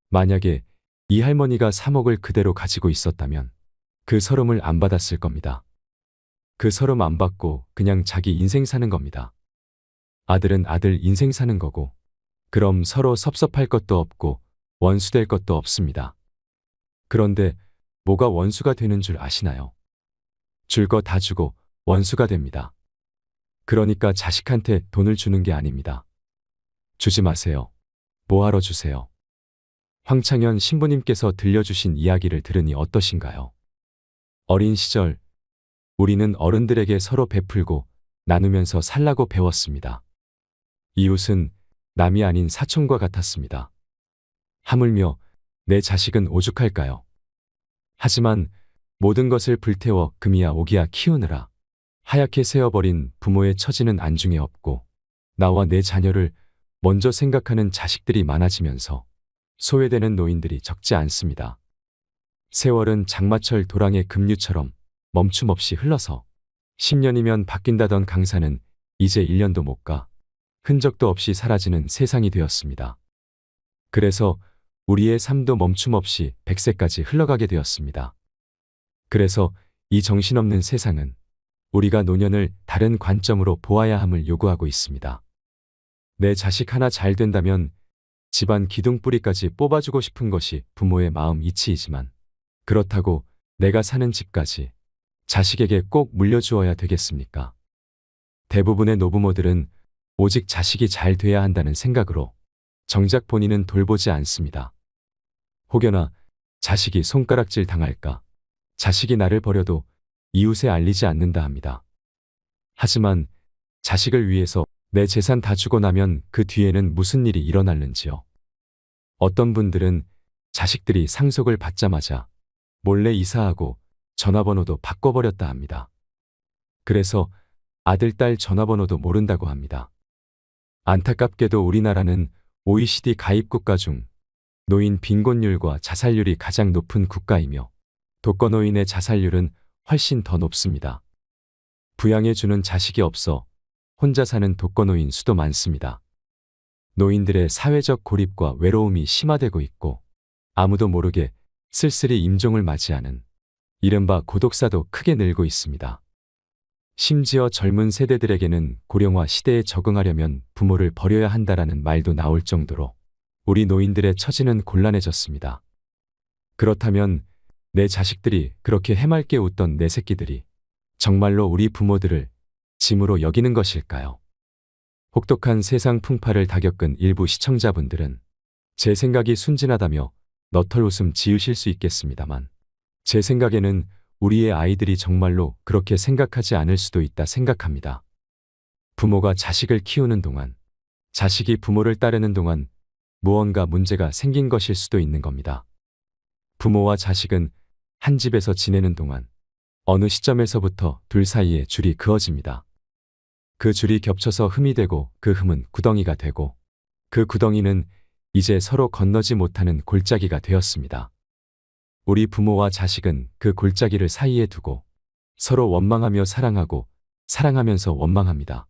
만약에 이 할머니가 3억을 그대로 가지고 있었다면 그 서름을 안 받았을 겁니다. 그 서름 안 받고 그냥 자기 인생 사는 겁니다. 아들은 아들 인생 사는 거고 그럼 서로 섭섭할 것도 없고 원수될 것도 없습니다. 그런데 뭐가 원수가 되는 줄 아시나요? 줄 거 다 주고 원수가 됩니다. 그러니까 자식한테 돈을 주는 게 아닙니다. 주지 마세요. 뭐하러 주세요? 황창현 신부님께서 들려주신 이야기를 들으니 어떠신가요? 어린 시절 우리는 어른들에게 서로 베풀고 나누면서 살라고 배웠습니다. 이웃은 남이 아닌 사촌과 같았습니다. 하물며 내 자식은 오죽할까요? 하지만 모든 것을 불태워 금이야 오기야 키우느라 하얗게 새어버린 부모의 처지는 안중에 없고 나와 내 자녀를 먼저 생각하는 자식들이 많아지면서 소외되는 노인들이 적지 않습니다. 세월은 장마철 도랑의 급류처럼 멈춤 없이 흘러서 10년이면 바뀐다던 강산은 이제 1년도 못 가 흔적도 없이 사라지는 세상이 되었습니다. 그래서 우리의 삶도 멈춤 없이 100세까지 흘러가게 되었습니다. 그래서 이 정신없는 세상은 우리가 노년을 다른 관점으로 보아야 함을 요구하고 있습니다. 내 자식 하나 잘 된다면 집안 기둥뿌리까지 뽑아주고 싶은 것이 부모의 마음 이치이지만 그렇다고 내가 사는 집까지 자식에게 꼭 물려주어야 되겠습니까? 대부분의 노부모들은 오직 자식이 잘 돼야 한다는 생각으로 정작 본인은 돌보지 않습니다. 혹여나 자식이 손가락질 당할까, 자식이 나를 버려도 이웃에 알리지 않는다 합니다. 하지만 자식을 위해서 내 재산 다 주고 나면 그 뒤에는 무슨 일이 일어날는지요. 어떤 분들은 자식들이 상속을 받자마자 몰래 이사하고 전화번호도 바꿔버렸다 합니다. 그래서 아들, 딸 전화번호도 모른다고 합니다. 안타깝게도 우리나라는 OECD 가입 국가 중 노인 빈곤율과 자살률이 가장 높은 국가이며 독거노인의 자살률은 훨씬 더 높습니다. 부양해주는 자식이 없어 혼자 사는 독거노인 수도 많습니다. 노인들의 사회적 고립과 외로움이 심화되고 있고 아무도 모르게 쓸쓸히 임종을 맞이하는 이른바 고독사도 크게 늘고 있습니다. 심지어 젊은 세대들에게는 고령화 시대에 적응하려면 부모를 버려야 한다라는 말도 나올 정도로 우리 노인들의 처지는 곤란해졌습니다. 그렇다면 내 자식들이 그렇게 해맑게 웃던 내 새끼들이 정말로 우리 부모들을 짐으로 여기는 것일까요? 혹독한 세상 풍파를 다 겪은 일부 시청자분들은 제 생각이 순진하다며 너털 웃음 지으실 수 있겠습니다만 제 생각에는 우리의 아이들이 정말로 그렇게 생각하지 않을 수도 있다 생각합니다. 부모가 자식을 키우는 동안, 자식이 부모를 따르는 동안 무언가 문제가 생긴 것일 수도 있는 겁니다. 부모와 자식은 한 집에서 지내는 동안 어느 시점에서부터 둘 사이에 줄이 그어집니다. 그 줄이 겹쳐서 흠이 되고 그 흠은 구덩이가 되고 그 구덩이는 이제 서로 건너지 못하는 골짜기가 되었습니다. 우리 부모와 자식은 그 골짜기를 사이에 두고 서로 원망하며 사랑하고 사랑하면서 원망합니다.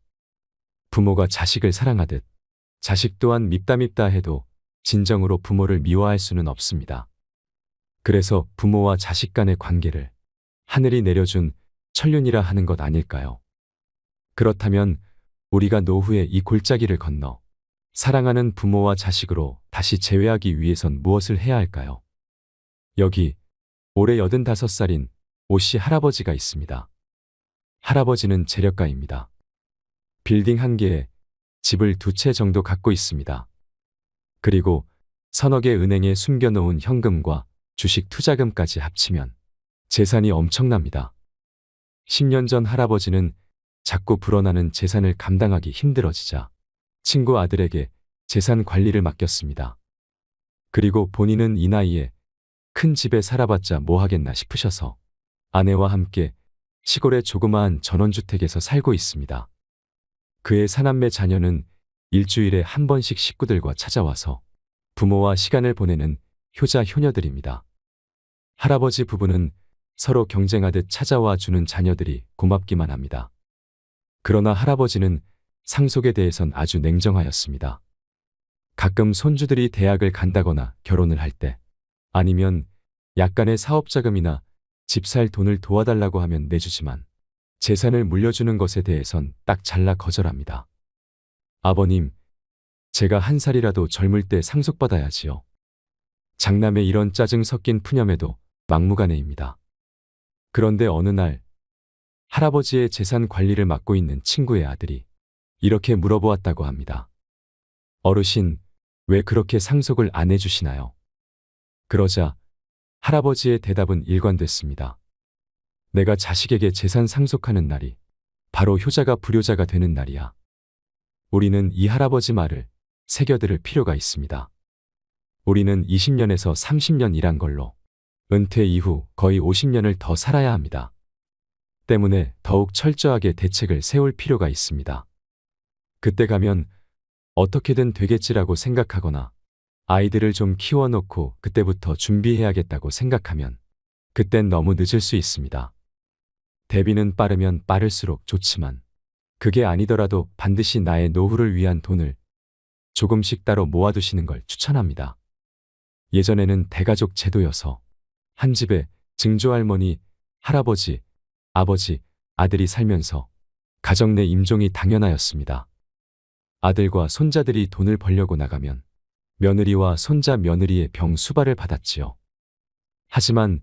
부모가 자식을 사랑하듯 자식 또한 밉다 해도 진정으로 부모를 미워할 수는 없습니다. 그래서 부모와 자식 간의 관계를 하늘이 내려준 천륜이라 하는 것 아닐까요? 그렇다면 우리가 노후에 이 골짜기를 건너 사랑하는 부모와 자식으로 다시 재회하기 위해선 무엇을 해야 할까요? 여기 올해 85살인 오씨 할아버지가 있습니다. 할아버지는 재력가입니다. 빌딩 한 개에 집을 2채 정도 갖고 있습니다. 그리고 서너 개 은행에 숨겨놓은 현금과 주식 투자금까지 합치면 재산이 엄청납니다. 10년 전 할아버지는 자꾸 불어나는 재산을 감당하기 힘들어지자 친구 아들에게 재산 관리를 맡겼습니다. 그리고 본인은 이 나이에 큰 집에 살아봤자 뭐 하겠나 싶으셔서 아내와 함께 시골의 조그마한 전원주택에서 살고 있습니다. 그의 사남매 자녀는 일주일에 한 번씩 식구들과 찾아와서 부모와 시간을 보내는 효자 효녀들입니다. 할아버지 부부는 서로 경쟁하듯 찾아와 주는 자녀들이 고맙기만 합니다. 그러나 할아버지는 상속에 대해선 아주 냉정하였습니다. 가끔 손주들이 대학을 간다거나 결혼을 할 때 아니면 약간의 사업자금이나 집 살 돈을 도와달라고 하면 내주지만 재산을 물려주는 것에 대해선 딱 잘라 거절합니다. 아버님, 제가 한 살이라도 젊을 때 상속받아야지요. 장남의 이런 짜증 섞인 푸념에도 막무가내입니다. 그런데 어느 날 할아버지의 재산 관리를 맡고 있는 친구의 아들이 이렇게 물어보았다고 합니다. 어르신, 왜 그렇게 상속을 안 해주시나요? 그러자 할아버지의 대답은 일관됐습니다. 내가 자식에게 재산 상속하는 날이 바로 효자가 불효자가 되는 날이야. 우리는 이 할아버지 말을 새겨들을 필요가 있습니다. 우리는 20년에서 30년 일한 걸로 은퇴 이후 거의 50년을 더 살아야 합니다. 때문에 더욱 철저하게 대책을 세울 필요가 있습니다. 그때 가면 어떻게든 되겠지라고 생각하거나 아이들을 좀 키워놓고 그때부터 준비해야겠다고 생각하면 그땐 너무 늦을 수 있습니다. 대비는 빠르면 빠를수록 좋지만 그게 아니더라도 반드시 나의 노후를 위한 돈을 조금씩 따로 모아두시는 걸 추천합니다. 예전에는 대가족 제도여서 한 집에 증조할머니, 할아버지, 아버지, 아들이 살면서 가정 내 임종이 당연하였습니다. 아들과 손자들이 돈을 벌려고 나가면 며느리와 손자 며느리의 병 수발을 받았지요. 하지만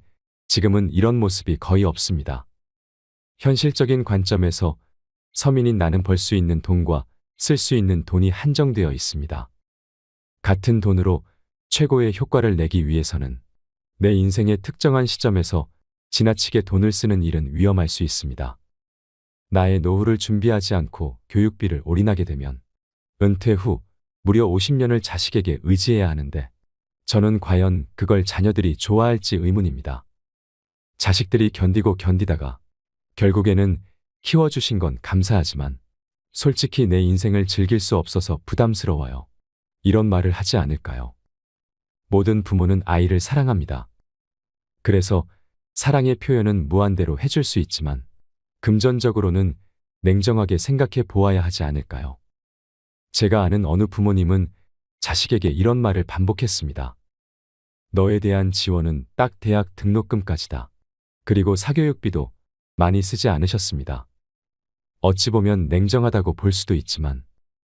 지금은 이런 모습이 거의 없습니다. 현실적인 관점에서 서민인 나는 벌 수 있는 돈과 쓸 수 있는 돈이 한정되어 있습니다. 같은 돈으로 최고의 효과를 내기 위해서는 내 인생의 특정한 시점에서 지나치게 돈을 쓰는 일은 위험할 수 있습니다. 나의 노후를 준비하지 않고 교육비를 올인하게 되면 은퇴 후 무려 50년을 자식에게 의지해야 하는데 저는 과연 그걸 자녀들이 좋아할지 의문입니다. 자식들이 견디고 견디다가 결국에는 키워주신 건 감사하지만 솔직히 내 인생을 즐길 수 없어서 부담스러워요. 이런 말을 하지 않을까요? 모든 부모는 아이를 사랑합니다. 그래서 사랑의 표현은 무한대로 해줄 수 있지만 금전적으로는 냉정하게 생각해 보아야 하지 않을까요? 제가 아는 어느 부모님은 자식에게 이런 말을 반복했습니다. 너에 대한 지원은 딱 대학 등록금까지다. 그리고 사교육비도 많이 쓰지 않으셨습니다. 어찌 보면 냉정하다고 볼 수도 있지만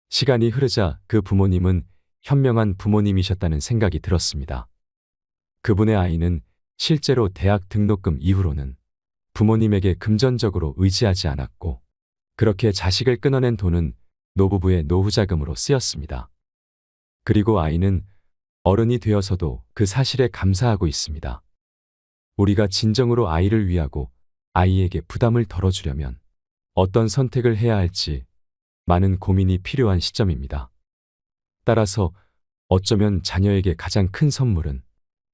시간이 흐르자 그 부모님은 현명한 부모님이셨다는 생각이 들었습니다. 그분의 아이는 실제로 대학 등록금 이후로는 부모님에게 금전적으로 의지하지 않았고 그렇게 자식을 끊어낸 돈은 노부부의 노후자금으로 쓰였습니다. 그리고 아이는 어른이 되어서도 그 사실에 감사하고 있습니다. 우리가 진정으로 아이를 위하고 아이에게 부담을 덜어주려면 어떤 선택을 해야 할지 많은 고민이 필요한 시점입니다. 따라서 어쩌면 자녀에게 가장 큰 선물은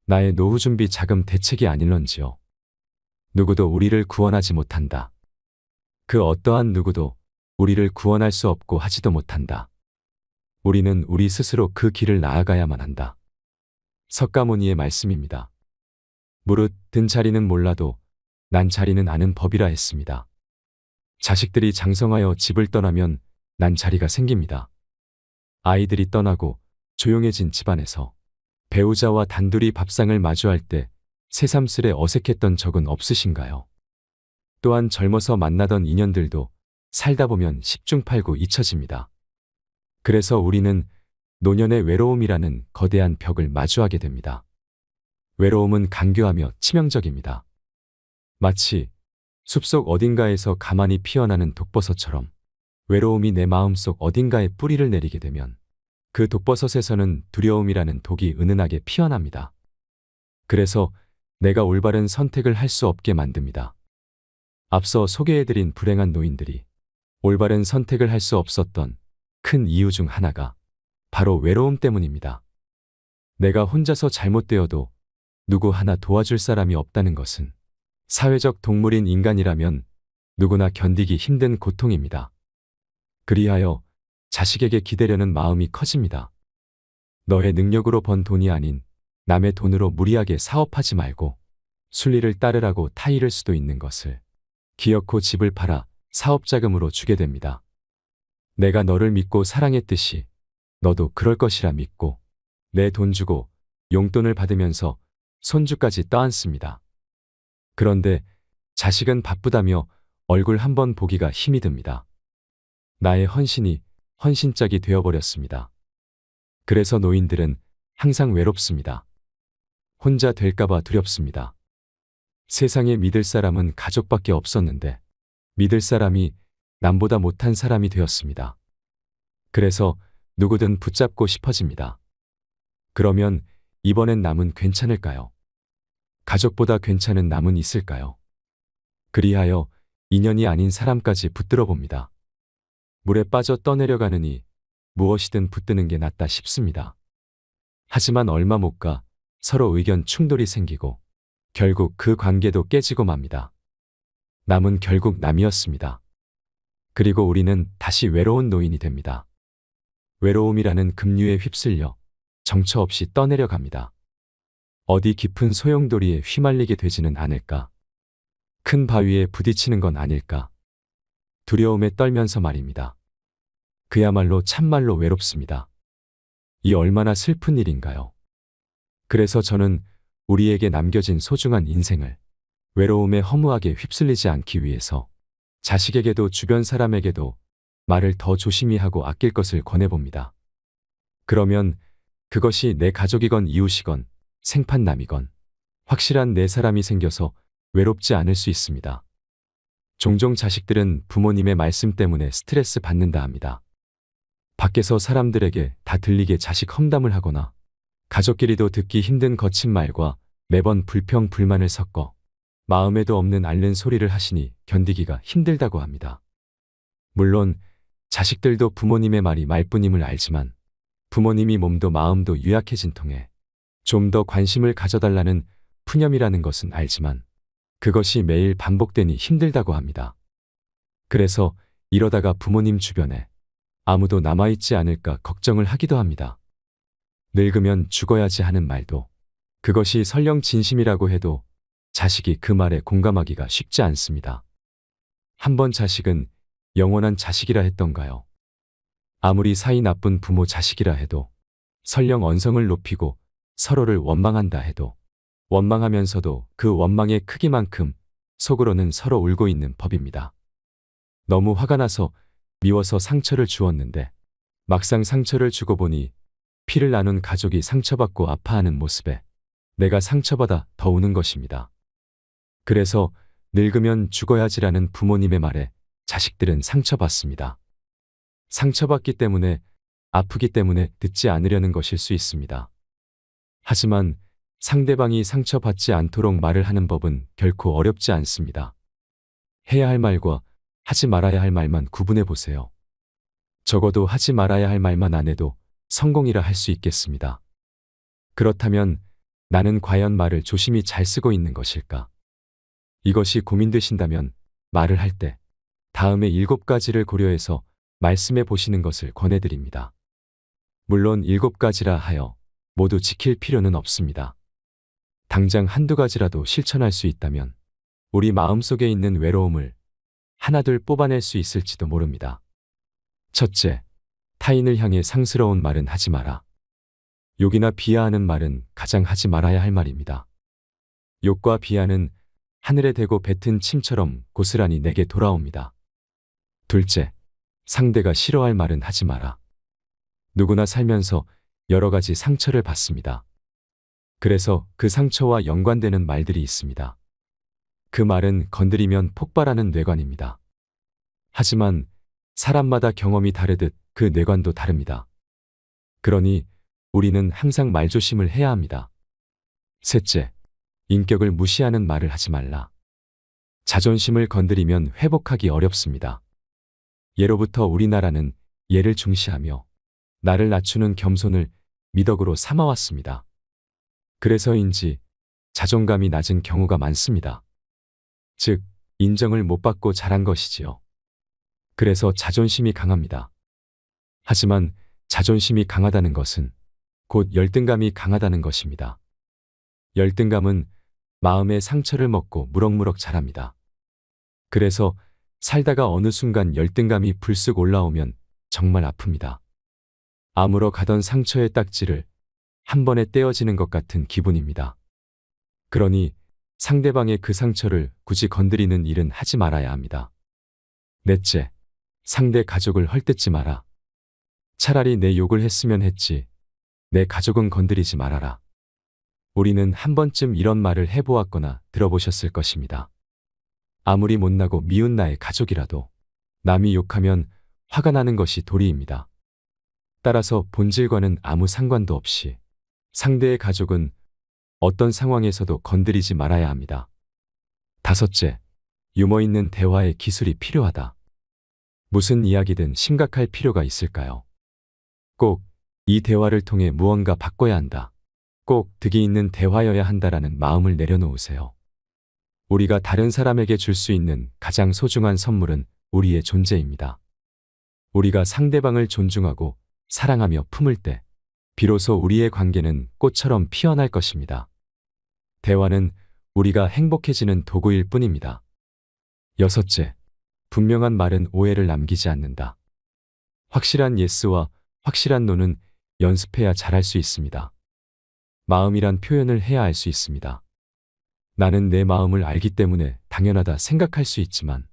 나의 노후 준비 자금 대책이 아닐런지요. 누구도 우리를 구원하지 못한다. 그 어떠한 누구도 우리를 구원할 수 없고 하지도 못한다. 우리는 우리 스스로 그 길을 나아가야만 한다. 석가모니의 말씀입니다. 무릇 든 자리는 몰라도 난 자리는 아는 법이라 했습니다. 자식들이 장성하여 집을 떠나면 난 자리가 생깁니다. 아이들이 떠나고 조용해진 집안에서 배우자와 단둘이 밥상을 마주할 때 새삼스레 어색했던 적은 없으신가요? 또한 젊어서 만나던 인연들도 살다 보면 10중 8구 잊혀집니다. 그래서 우리는 노년의 외로움이라는 거대한 벽을 마주하게 됩니다. 외로움은 간교하며 치명적입니다. 마치 숲속 어딘가에서 가만히 피어나는 독버섯처럼 외로움이 내 마음속 어딘가에 뿌리를 내리게 되면 그 독버섯에서는 두려움이라는 독이 은은하게 피어납니다. 그래서 내가 올바른 선택을 할 수 없게 만듭니다. 앞서 소개해드린 불행한 노인들이 올바른 선택을 할 수 없었던 큰 이유 중 하나가 바로 외로움 때문입니다. 내가 혼자서 잘못되어도 누구 하나 도와줄 사람이 없다는 것은 사회적 동물인 인간이라면 누구나 견디기 힘든 고통입니다. 그리하여 자식에게 기대려는 마음이 커집니다. 너의 능력으로 번 돈이 아닌 남의 돈으로 무리하게 사업하지 말고 순리를 따르라고 타이를 수도 있는 것을 기어코 집을 팔아 사업자금으로 주게 됩니다. 내가 너를 믿고 사랑했듯이 너도 그럴 것이라 믿고 내 돈 주고 용돈을 받으면서 손주까지 떠안습니다. 그런데 자식은 바쁘다며 얼굴 한번 보기가 힘이 듭니다. 나의 헌신이 헌신짝이 되어버렸습니다. 그래서 노인들은 항상 외롭습니다. 혼자 될까봐 두렵습니다. 세상에 믿을 사람은 가족밖에 없었는데 믿을 사람이 남보다 못한 사람이 되었습니다. 그래서 누구든 붙잡고 싶어집니다. 그러면 이번엔 남은 괜찮을까요? 가족보다 괜찮은 남은 있을까요? 그리하여 인연이 아닌 사람까지 붙들어 봅니다. 물에 빠져 떠내려가느니 무엇이든 붙드는 게 낫다 싶습니다. 하지만 얼마 못 가 서로 의견 충돌이 생기고 결국 그 관계도 깨지고 맙니다. 남은 결국 남이었습니다. 그리고 우리는 다시 외로운 노인이 됩니다. 외로움이라는 급류에 휩쓸려 정처 없이 떠내려갑니다. 어디 깊은 소용돌이에 휘말리게 되지는 않을까? 큰 바위에 부딪히는 건 아닐까? 두려움에 떨면서 말입니다. 그야말로 참말로 외롭습니다. 이 얼마나 슬픈 일인가요? 그래서 저는 우리에게 남겨진 소중한 인생을 외로움에 허무하게 휩쓸리지 않기 위해서 자식에게도 주변 사람에게도 말을 더 조심히 하고 아낄 것을 권해봅니다. 그러면 그것이 내 가족이건 이웃이건 생판남이건 확실한 내 사람이 생겨서 외롭지 않을 수 있습니다. 종종 자식들은 부모님의 말씀 때문에 스트레스 받는다 합니다. 밖에서 사람들에게 다 들리게 자식 험담을 하거나 가족끼리도 듣기 힘든 거친 말과 매번 불평 불만을 섞어 마음에도 없는 앓는 소리를 하시니 견디기가 힘들다고 합니다. 물론 자식들도 부모님의 말이 말뿐임을 알지만 부모님이 몸도 마음도 유약해진 통에 좀 더 관심을 가져달라는 푸념이라는 것은 알지만 그것이 매일 반복되니 힘들다고 합니다. 그래서 이러다가 부모님 주변에 아무도 남아있지 않을까 걱정을 하기도 합니다. 늙으면 죽어야지 하는 말도 그것이 설령 진심이라고 해도 자식이 그 말에 공감하기가 쉽지 않습니다. 한번 자식은 영원한 자식이라 했던가요? 아무리 사이 나쁜 부모 자식이라 해도 설령 언성을 높이고 서로를 원망한다 해도 원망하면서도 그 원망의 크기만큼 속으로는 서로 울고 있는 법입니다. 너무 화가 나서 미워서 상처를 주었는데 막상 상처를 주고 보니 피를 나눈 가족이 상처받고 아파하는 모습에 내가 상처받아 더 우는 것입니다. 그래서 늙으면 죽어야지라는 부모님의 말에 자식들은 상처받습니다. 상처받기 때문에 아프기 때문에 듣지 않으려는 것일 수 있습니다. 하지만 상대방이 상처받지 않도록 말을 하는 법은 결코 어렵지 않습니다. 해야 할 말과 하지 말아야 할 말만 구분해 보세요. 적어도 하지 말아야 할 말만 안 해도 성공이라 할 수 있겠습니다. 그렇다면 나는 과연 말을 조심히 잘 쓰고 있는 것일까? 이것이 고민되신다면 말을 할 때 다음의 7가지를 고려해서 말씀해 보시는 것을 권해드립니다. 물론 7가지라 하여 모두 지킬 필요는 없습니다. 당장 한두 가지라도 실천할 수 있다면 우리 마음속에 있는 외로움을 하나둘 뽑아낼 수 있을지도 모릅니다. 첫째, 타인을 향해 상스러운 말은 하지 마라. 욕이나 비하하는 말은 가장 하지 말아야 할 말입니다. 욕과 비하는 하늘에 대고 뱉은 침처럼 고스란히 내게 돌아옵니다. 둘째, 상대가 싫어할 말은 하지 마라. 누구나 살면서 여러 가지 상처를 받습니다. 그래서 그 상처와 연관되는 말들이 있습니다. 그 말은 건드리면 폭발하는 뇌관입니다. 하지만 사람마다 경험이 다르듯 그 뇌관도 다릅니다. 그러니 우리는 항상 말조심을 해야 합니다. 셋째, 인격을 무시하는 말을 하지 말라. 자존심을 건드리면 회복하기 어렵습니다. 예로부터 우리나라는 예를 중시하며 나를 낮추는 겸손을 미덕으로 삼아왔습니다. 그래서인지 자존감이 낮은 경우가 많습니다. 즉, 인정을 못 받고 자란 것이지요. 그래서 자존심이 강합니다. 하지만 자존심이 강하다는 것은 곧 열등감이 강하다는 것입니다. 열등감은 마음의 상처를 먹고 무럭무럭 자랍니다. 그래서 살다가 어느 순간 열등감이 불쑥 올라오면 정말 아픕니다. 아물어 가던 상처의 딱지를 한 번에 떼어지는 것 같은 기분입니다. 그러니 상대방의 그 상처를 굳이 건드리는 일은 하지 말아야 합니다. 넷째, 상대 가족을 헐뜯지 마라. 차라리 내 욕을 했으면 했지. 내 가족은 건드리지 말아라. 우리는 한 번쯤 이런 말을 해보았거나 들어보셨을 것입니다. 아무리 못나고 미운 나의 가족이라도 남이 욕하면 화가 나는 것이 도리입니다. 따라서 본질과는 아무 상관도 없이 상대의 가족은 어떤 상황에서도 건드리지 말아야 합니다. 다섯째, 유머 있는 대화의 기술이 필요하다. 무슨 이야기든 심각할 필요가 있을까요? 꼭 이 대화를 통해 무언가 바꿔야 한다. 꼭 득이 있는 대화여야 한다라는 마음을 내려놓으세요. 우리가 다른 사람에게 줄 수 있는 가장 소중한 선물은 우리의 존재입니다. 우리가 상대방을 존중하고 사랑하며 품을 때 비로소 우리의 관계는 꽃처럼 피어날 것입니다. 대화는 우리가 행복해지는 도구일 뿐입니다. 여섯째, 분명한 말은 오해를 남기지 않는다. 확실한 예스와 확실한 노는 연습해야 잘할 수 있습니다. 마음이란 표현을 해야 알 수 있습니다. 나는 내 마음을 알기 때문에 당연하다 생각할 수 있지만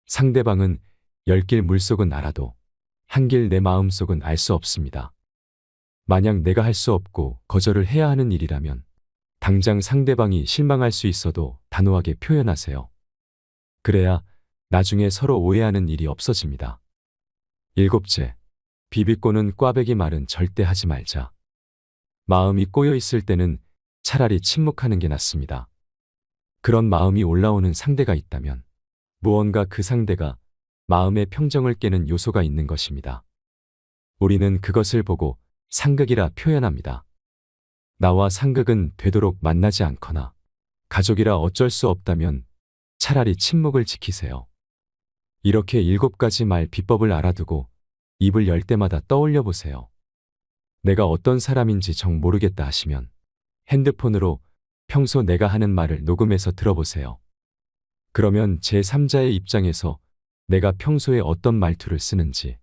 상대방은 10길 물속은 알아도 한길 내 마음속은 알 수 없습니다. 만약 내가 할 수 없고 거절을 해야 하는 일이라면 당장 상대방이 실망할 수 있어도 단호하게 표현하세요. 그래야 나중에 서로 오해하는 일이 없어집니다. 일곱째, 비비꼬는 꽈배기 말은 절대 하지 말자. 마음이 꼬여 있을 때는 차라리 침묵하는 게 낫습니다. 그런 마음이 올라오는 상대가 있다면 무언가 그 상대가 마음의 평정을 깨는 요소가 있는 것입니다. 우리는 그것을 보고 상극이라 표현합니다. 나와 상극은 되도록 만나지 않거나 가족이라 어쩔 수 없다면 차라리 침묵을 지키세요. 이렇게 7가지 말 비법을 알아두고 입을 열 때마다 떠올려 보세요. 내가 어떤 사람인지 정 모르겠다 하시면 핸드폰으로 평소 내가 하는 말을 녹음해서 들어보세요. 그러면 제3자의 입장에서 내가 평소에 어떤 말투를 쓰는지,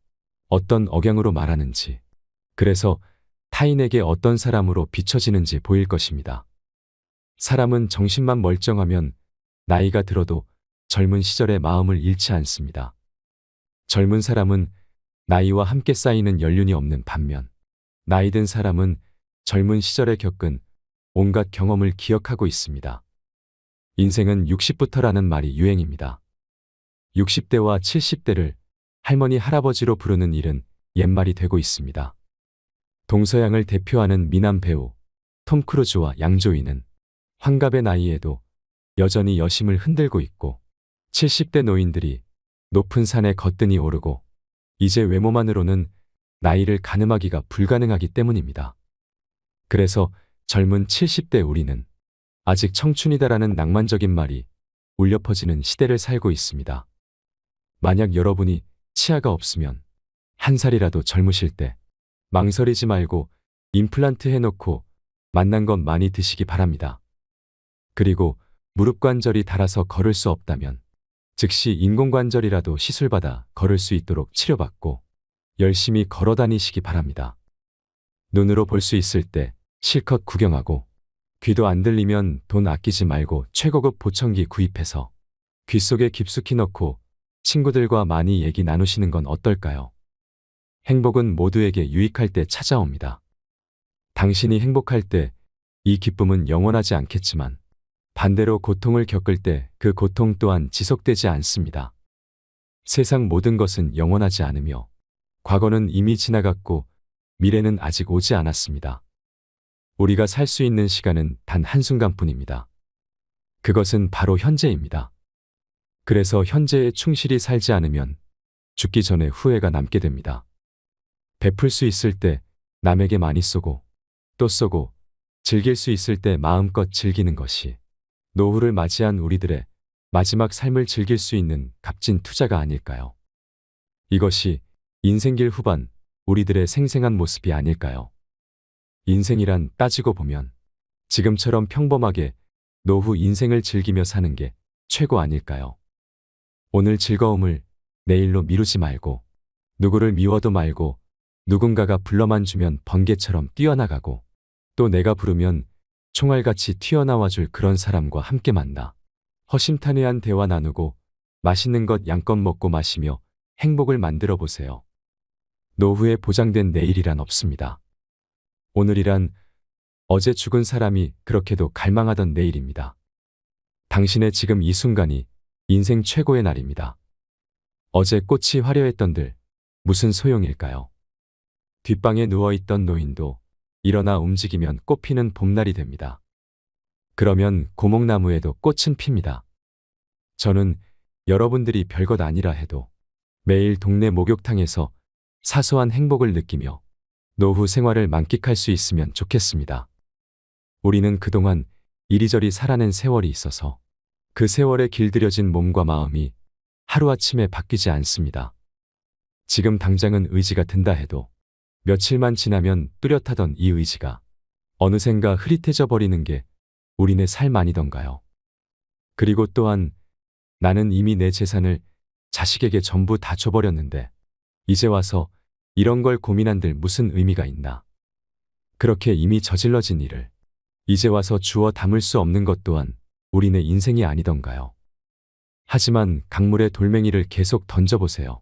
어떤 억양으로 말하는지, 그래서 타인에게 어떤 사람으로 비춰지는지 보일 것입니다. 사람은 정신만 멀쩡하면 나이가 들어도 젊은 시절의 마음을 잃지 않습니다. 젊은 사람은 나이와 함께 쌓이는 연륜이 없는 반면 나이 든 사람은 젊은 시절에 겪은 온갖 경험을 기억하고 있습니다. 인생은 60부터라는 말이 유행입니다. 60대와 70대를 할머니 할아버지로 부르는 일은 옛말이 되고 있습니다. 동서양을 대표하는 미남 배우 톰 크루즈와 양조위는 환갑의 나이에도 여전히 여심을 흔들고 있고 70대 노인들이 높은 산에 거뜬히 오르고 이제 외모만으로는 나이를 가늠하기가 불가능하기 때문입니다. 그래서 젊은 70대 우리는 아직 청춘이다라는 낭만적인 말이 울려 퍼지는 시대를 살고 있습니다. 만약 여러분이 치아가 없으면 한 살이라도 젊으실 때 망설이지 말고 임플란트 해놓고 맛난 것 많이 드시기 바랍니다. 그리고 무릎 관절이 닳아서 걸을 수 없다면 즉시 인공관절이라도 시술받아 걸을 수 있도록 치료받고 열심히 걸어 다니시기 바랍니다. 눈으로 볼 수 있을 때 실컷 구경하고 귀도 안 들리면 돈 아끼지 말고 최고급 보청기 구입해서 귀 속에 깊숙이 넣고 친구들과 많이 얘기 나누시는 건 어떨까요? 행복은 모두에게 유익할 때 찾아옵니다. 당신이 행복할 때 이 기쁨은 영원하지 않겠지만 반대로 고통을 겪을 때 그 고통 또한 지속되지 않습니다. 세상 모든 것은 영원하지 않으며 과거는 이미 지나갔고 미래는 아직 오지 않았습니다. 우리가 살 수 있는 시간은 단 한순간뿐입니다. 그것은 바로 현재입니다. 그래서 현재에 충실히 살지 않으면 죽기 전에 후회가 남게 됩니다. 베풀 수 있을 때 남에게 많이 쏘고 또 쏘고 즐길 수 있을 때 마음껏 즐기는 것이 노후를 맞이한 우리들의 마지막 삶을 즐길 수 있는 값진 투자가 아닐까요? 이것이 인생길 후반 우리들의 생생한 모습이 아닐까요? 인생이란 따지고 보면 지금처럼 평범하게 노후 인생을 즐기며 사는 게 최고 아닐까요? 오늘 즐거움을 내일로 미루지 말고 누구를 미워도 말고 누군가가 불러만 주면 번개처럼 뛰어나가고 또 내가 부르면 총알같이 튀어나와 줄 그런 사람과 함께 만나 허심탄회한 대화 나누고 맛있는 것 양껏 먹고 마시며 행복을 만들어 보세요. 노후에 보장된 내일이란 없습니다. 오늘이란 어제 죽은 사람이 그렇게도 갈망하던 내일입니다. 당신의 지금 이 순간이 인생 최고의 날입니다. 어제 꽃이 화려했던들 무슨 소용일까요? 뒷방에 누워있던 노인도 일어나 움직이면 꽃피는 봄날이 됩니다. 그러면 고목나무에도 꽃은 핍니다. 저는 여러분들이 별것 아니라 해도 매일 동네 목욕탕에서 사소한 행복을 느끼며 노후 생활을 만끽할 수 있으면 좋겠습니다. 우리는 그동안 이리저리 살아낸 세월이 있어서 그 세월에 길들여진 몸과 마음이 하루아침에 바뀌지 않습니다. 지금 당장은 의지가 든다 해도 며칠만 지나면 뚜렷하던 이 의지가 어느샌가 흐릿해져 버리는 게 우리네 삶 아니던가요? 그리고 또한 나는 이미 내 재산을 자식에게 전부 다 줘버렸는데 이제 와서 이런 걸 고민한들 무슨 의미가 있나? 그렇게 이미 저질러진 일을 이제 와서 주워 담을 수 없는 것 또한 우리네 인생이 아니던가요? 하지만 강물에 돌멩이를 계속 던져보세요.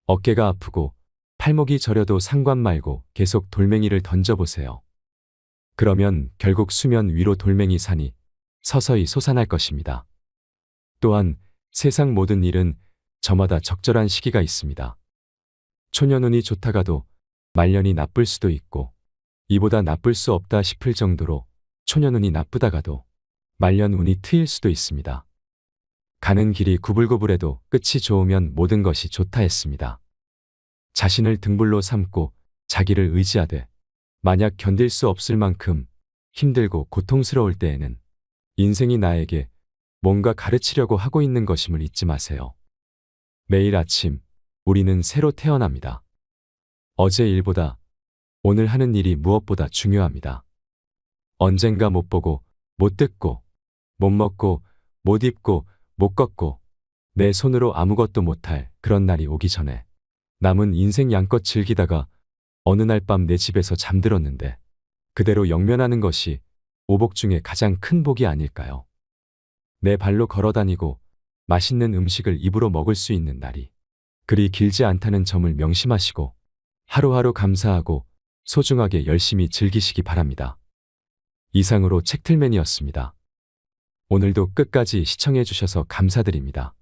어깨가 아프고 팔목이 저려도 상관 말고 계속 돌멩이를 던져보세요. 그러면 결국 수면 위로 돌멩이 산이 서서히 솟아날 것입니다. 또한 세상 모든 일은 저마다 적절한 시기가 있습니다. 초년운이 좋다가도 말년이 나쁠 수도 있고 이보다 나쁠 수 없다 싶을 정도로 초년운이 나쁘다가도 말년운이 트일 수도 있습니다. 가는 길이 구불구불해도 끝이 좋으면 모든 것이 좋다 했습니다. 자신을 등불로 삼고 자기를 의지하되 만약 견딜 수 없을 만큼 힘들고 고통스러울 때에는 인생이 나에게 뭔가 가르치려고 하고 있는 것임을 잊지 마세요. 매일 아침 우리는 새로 태어납니다. 어제 일보다 오늘 하는 일이 무엇보다 중요합니다. 언젠가 못 보고 못 듣고 못 먹고 못 입고 못 걷고 내 손으로 아무것도 못할 그런 날이 오기 전에 남은 인생 양껏 즐기다가 어느 날 밤 내 집에서 잠들었는데 그대로 영면하는 것이 오복 중에 가장 큰 복이 아닐까요? 내 발로 걸어다니고 맛있는 음식을 입으로 먹을 수 있는 날이 그리 길지 않다는 점을 명심하시고 하루하루 감사하고 소중하게 열심히 즐기시기 바랍니다. 이상으로 책틀맨이었습니다. 오늘도 끝까지 시청해 주셔서 감사드립니다.